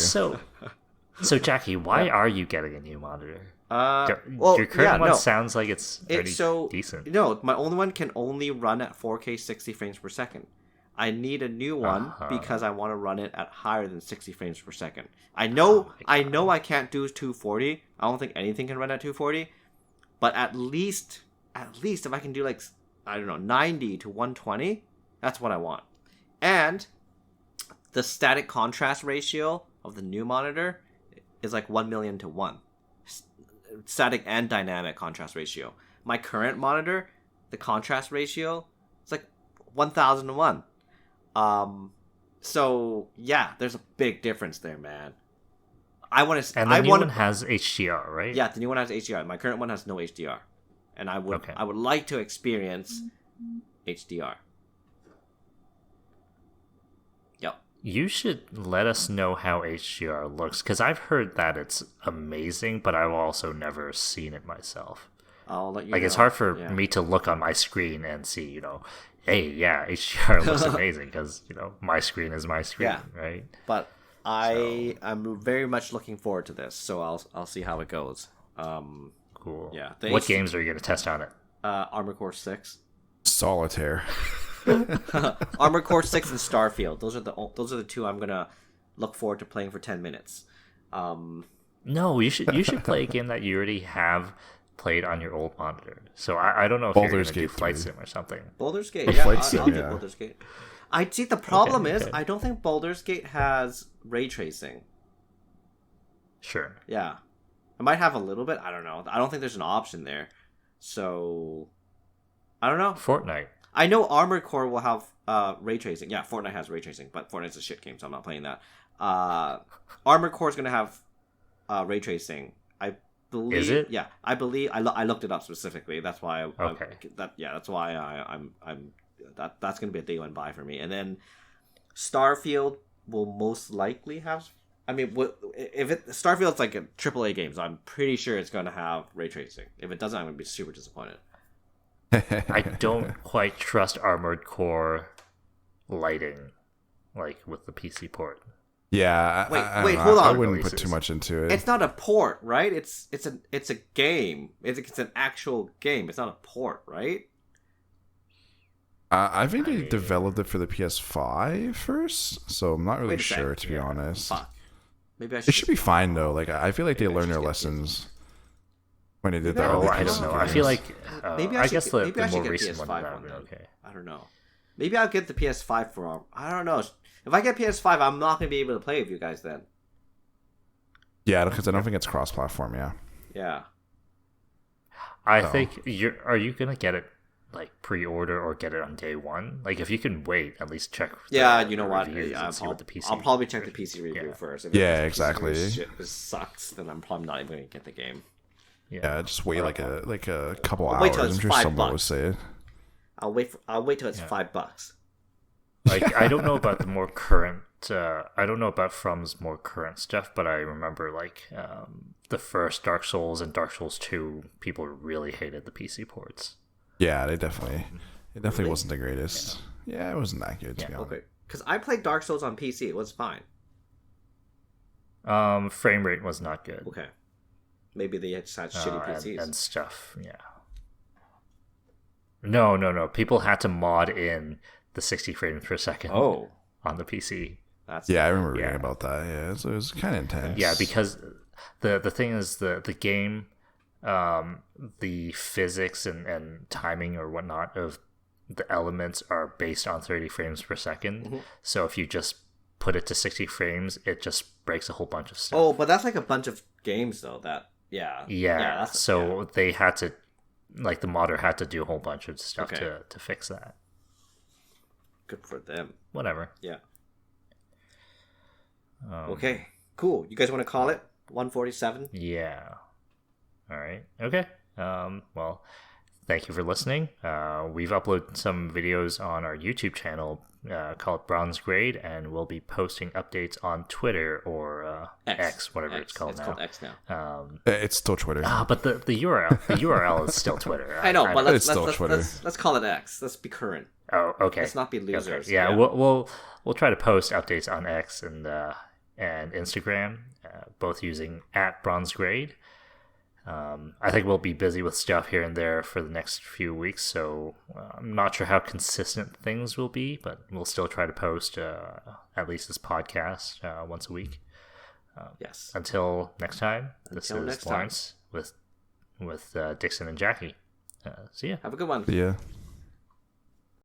So Jackie, why are you getting a new monitor? Well, Your current yeah, one no. sounds like it's pretty so decent. No, my only one can only run at 4K 60 frames per second. I need a new one because I want to run it at higher than 60 frames per second. I know I can't do 240. I don't think anything can run at 240, but at least if I can do like, I don't know, 90 to 120, that's what I want. And the static contrast ratio of the new monitor is like 1 million to 1. Static and dynamic contrast ratio. My current monitor, the contrast ratio, it's like 1,000 to 1. So yeah, there's a big difference there, man. And the new one has HDR, right? Yeah, the new one has HDR. My current one has no HDR, and I would like to experience HDR. Yep. You should let us know how HDR looks, because I've heard that it's amazing, but I've also never seen it myself. I'll let you like know. It's hard for me to look on my screen and see, hey, yeah, HDR looks amazing, because my screen is my screen, right? But I'm very much looking forward to this, so I'll see how it goes. Cool. Yeah. What games are you gonna test on it? Armored Core 6. Solitaire. Armored Core 6 and Starfield. Those are the two I'm gonna look forward to playing for 10 minutes. No, you should play a game that you already have played on your old monitor. So I don't know if you're gonna do Flight Sim or something. Baldur's Gate, yeah, Flight Sim, I'll do Baldur's Gate. I see. The problem is, I don't think Baldur's Gate has ray tracing. Sure. Yeah, it might have a little bit. I don't know. I don't think there's an option there. So, I don't know. Fortnite. I know Armored Core will have ray tracing. Yeah, Fortnite has ray tracing, but Fortnite's a shit game, so I'm not playing that. Armored Core is gonna have ray tracing. I believe. Is it? Yeah, I believe. I looked it up specifically. That's why. Okay. That's why I'm. That's gonna be a day one buy for me. And then Starfield will most likely have. I mean, Starfield's like a AAA game, so I'm pretty sure it's gonna have ray tracing. If it doesn't, I'm gonna be super disappointed. I don't quite trust Armored Core lighting, like with the PC port. Yeah. Wait, hold on. I wouldn't put too much into it. It's not a port, right? It's a game. It's an actual game. It's not a port, right? I think they developed it for the PS5 first, so I'm not really sure, to be honest. Fuck. Maybe I should. It should be fine though. Like I feel like they learned their lessons when they did that. Oh, I don't know. I feel like maybe I guess the I should more get recent PS5 one one would then. okay. I don't know. Maybe I'll get the PS5 for. I don't know. If I get PS5, I'm not gonna be able to play with you guys then. Yeah, because I don't think it's cross-platform. Yeah. Yeah. I think are you gonna get it like pre-order or get it on day one? Like if you can wait, at least check. Yeah, you know what? I'll probably check the PC review first. If exactly. Shit, this sucks. Then I'm probably not even gonna get the game. Yeah, just wait like a couple I'll hours. wait till it's I'm sure someone would say it. I'll wait till it's $5. Like I don't know about the more current. I don't know about From's more current stuff, but I remember like the first Dark Souls and Dark Souls 2, people really hated the PC ports. Yeah, it definitely wasn't the greatest. Yeah, it wasn't that good to be honest. Okay, because I played Dark Souls on PC. It was fine. Frame rate was not good. Okay, maybe they just had shitty PCs and stuff. Yeah. No. People had to mod in the 60 frames per second. Oh. On the PC. I remember reading about that. Yeah, so it was kind of intense. Yeah, because the thing is the game, the physics and timing or whatnot of the elements are based on 30 frames per second. Mm-hmm. So if you just put it to 60 frames, it just breaks a whole bunch of stuff. Oh, but that's like a bunch of games though. They had to, like the modder had to do a whole bunch of stuff to fix that. Good for them. Whatever. Yeah. Okay, cool. You guys want to call it? 147. Yeah. All right. Okay. Well, thank you for listening. We've uploaded some videos on our YouTube channel called Bronze Grade, and we'll be posting updates on Twitter or X, whatever it's called now. It's called X now. It's still Twitter. But the URL is still Twitter. I know, but let's Twitter. let's call it X. Let's be current. Oh, okay. Let's not be losers. Okay. Yeah, we'll try to post updates on X and Instagram, both using @BronzeGrade. I think we'll be busy with stuff here and there for the next few weeks, so I'm not sure how consistent things will be, but we'll still try to post at least this podcast once a week. Yes. Until next time, this Until is next time. Lawrence with Dixon and Jackie. See ya. Have a good one. Yeah.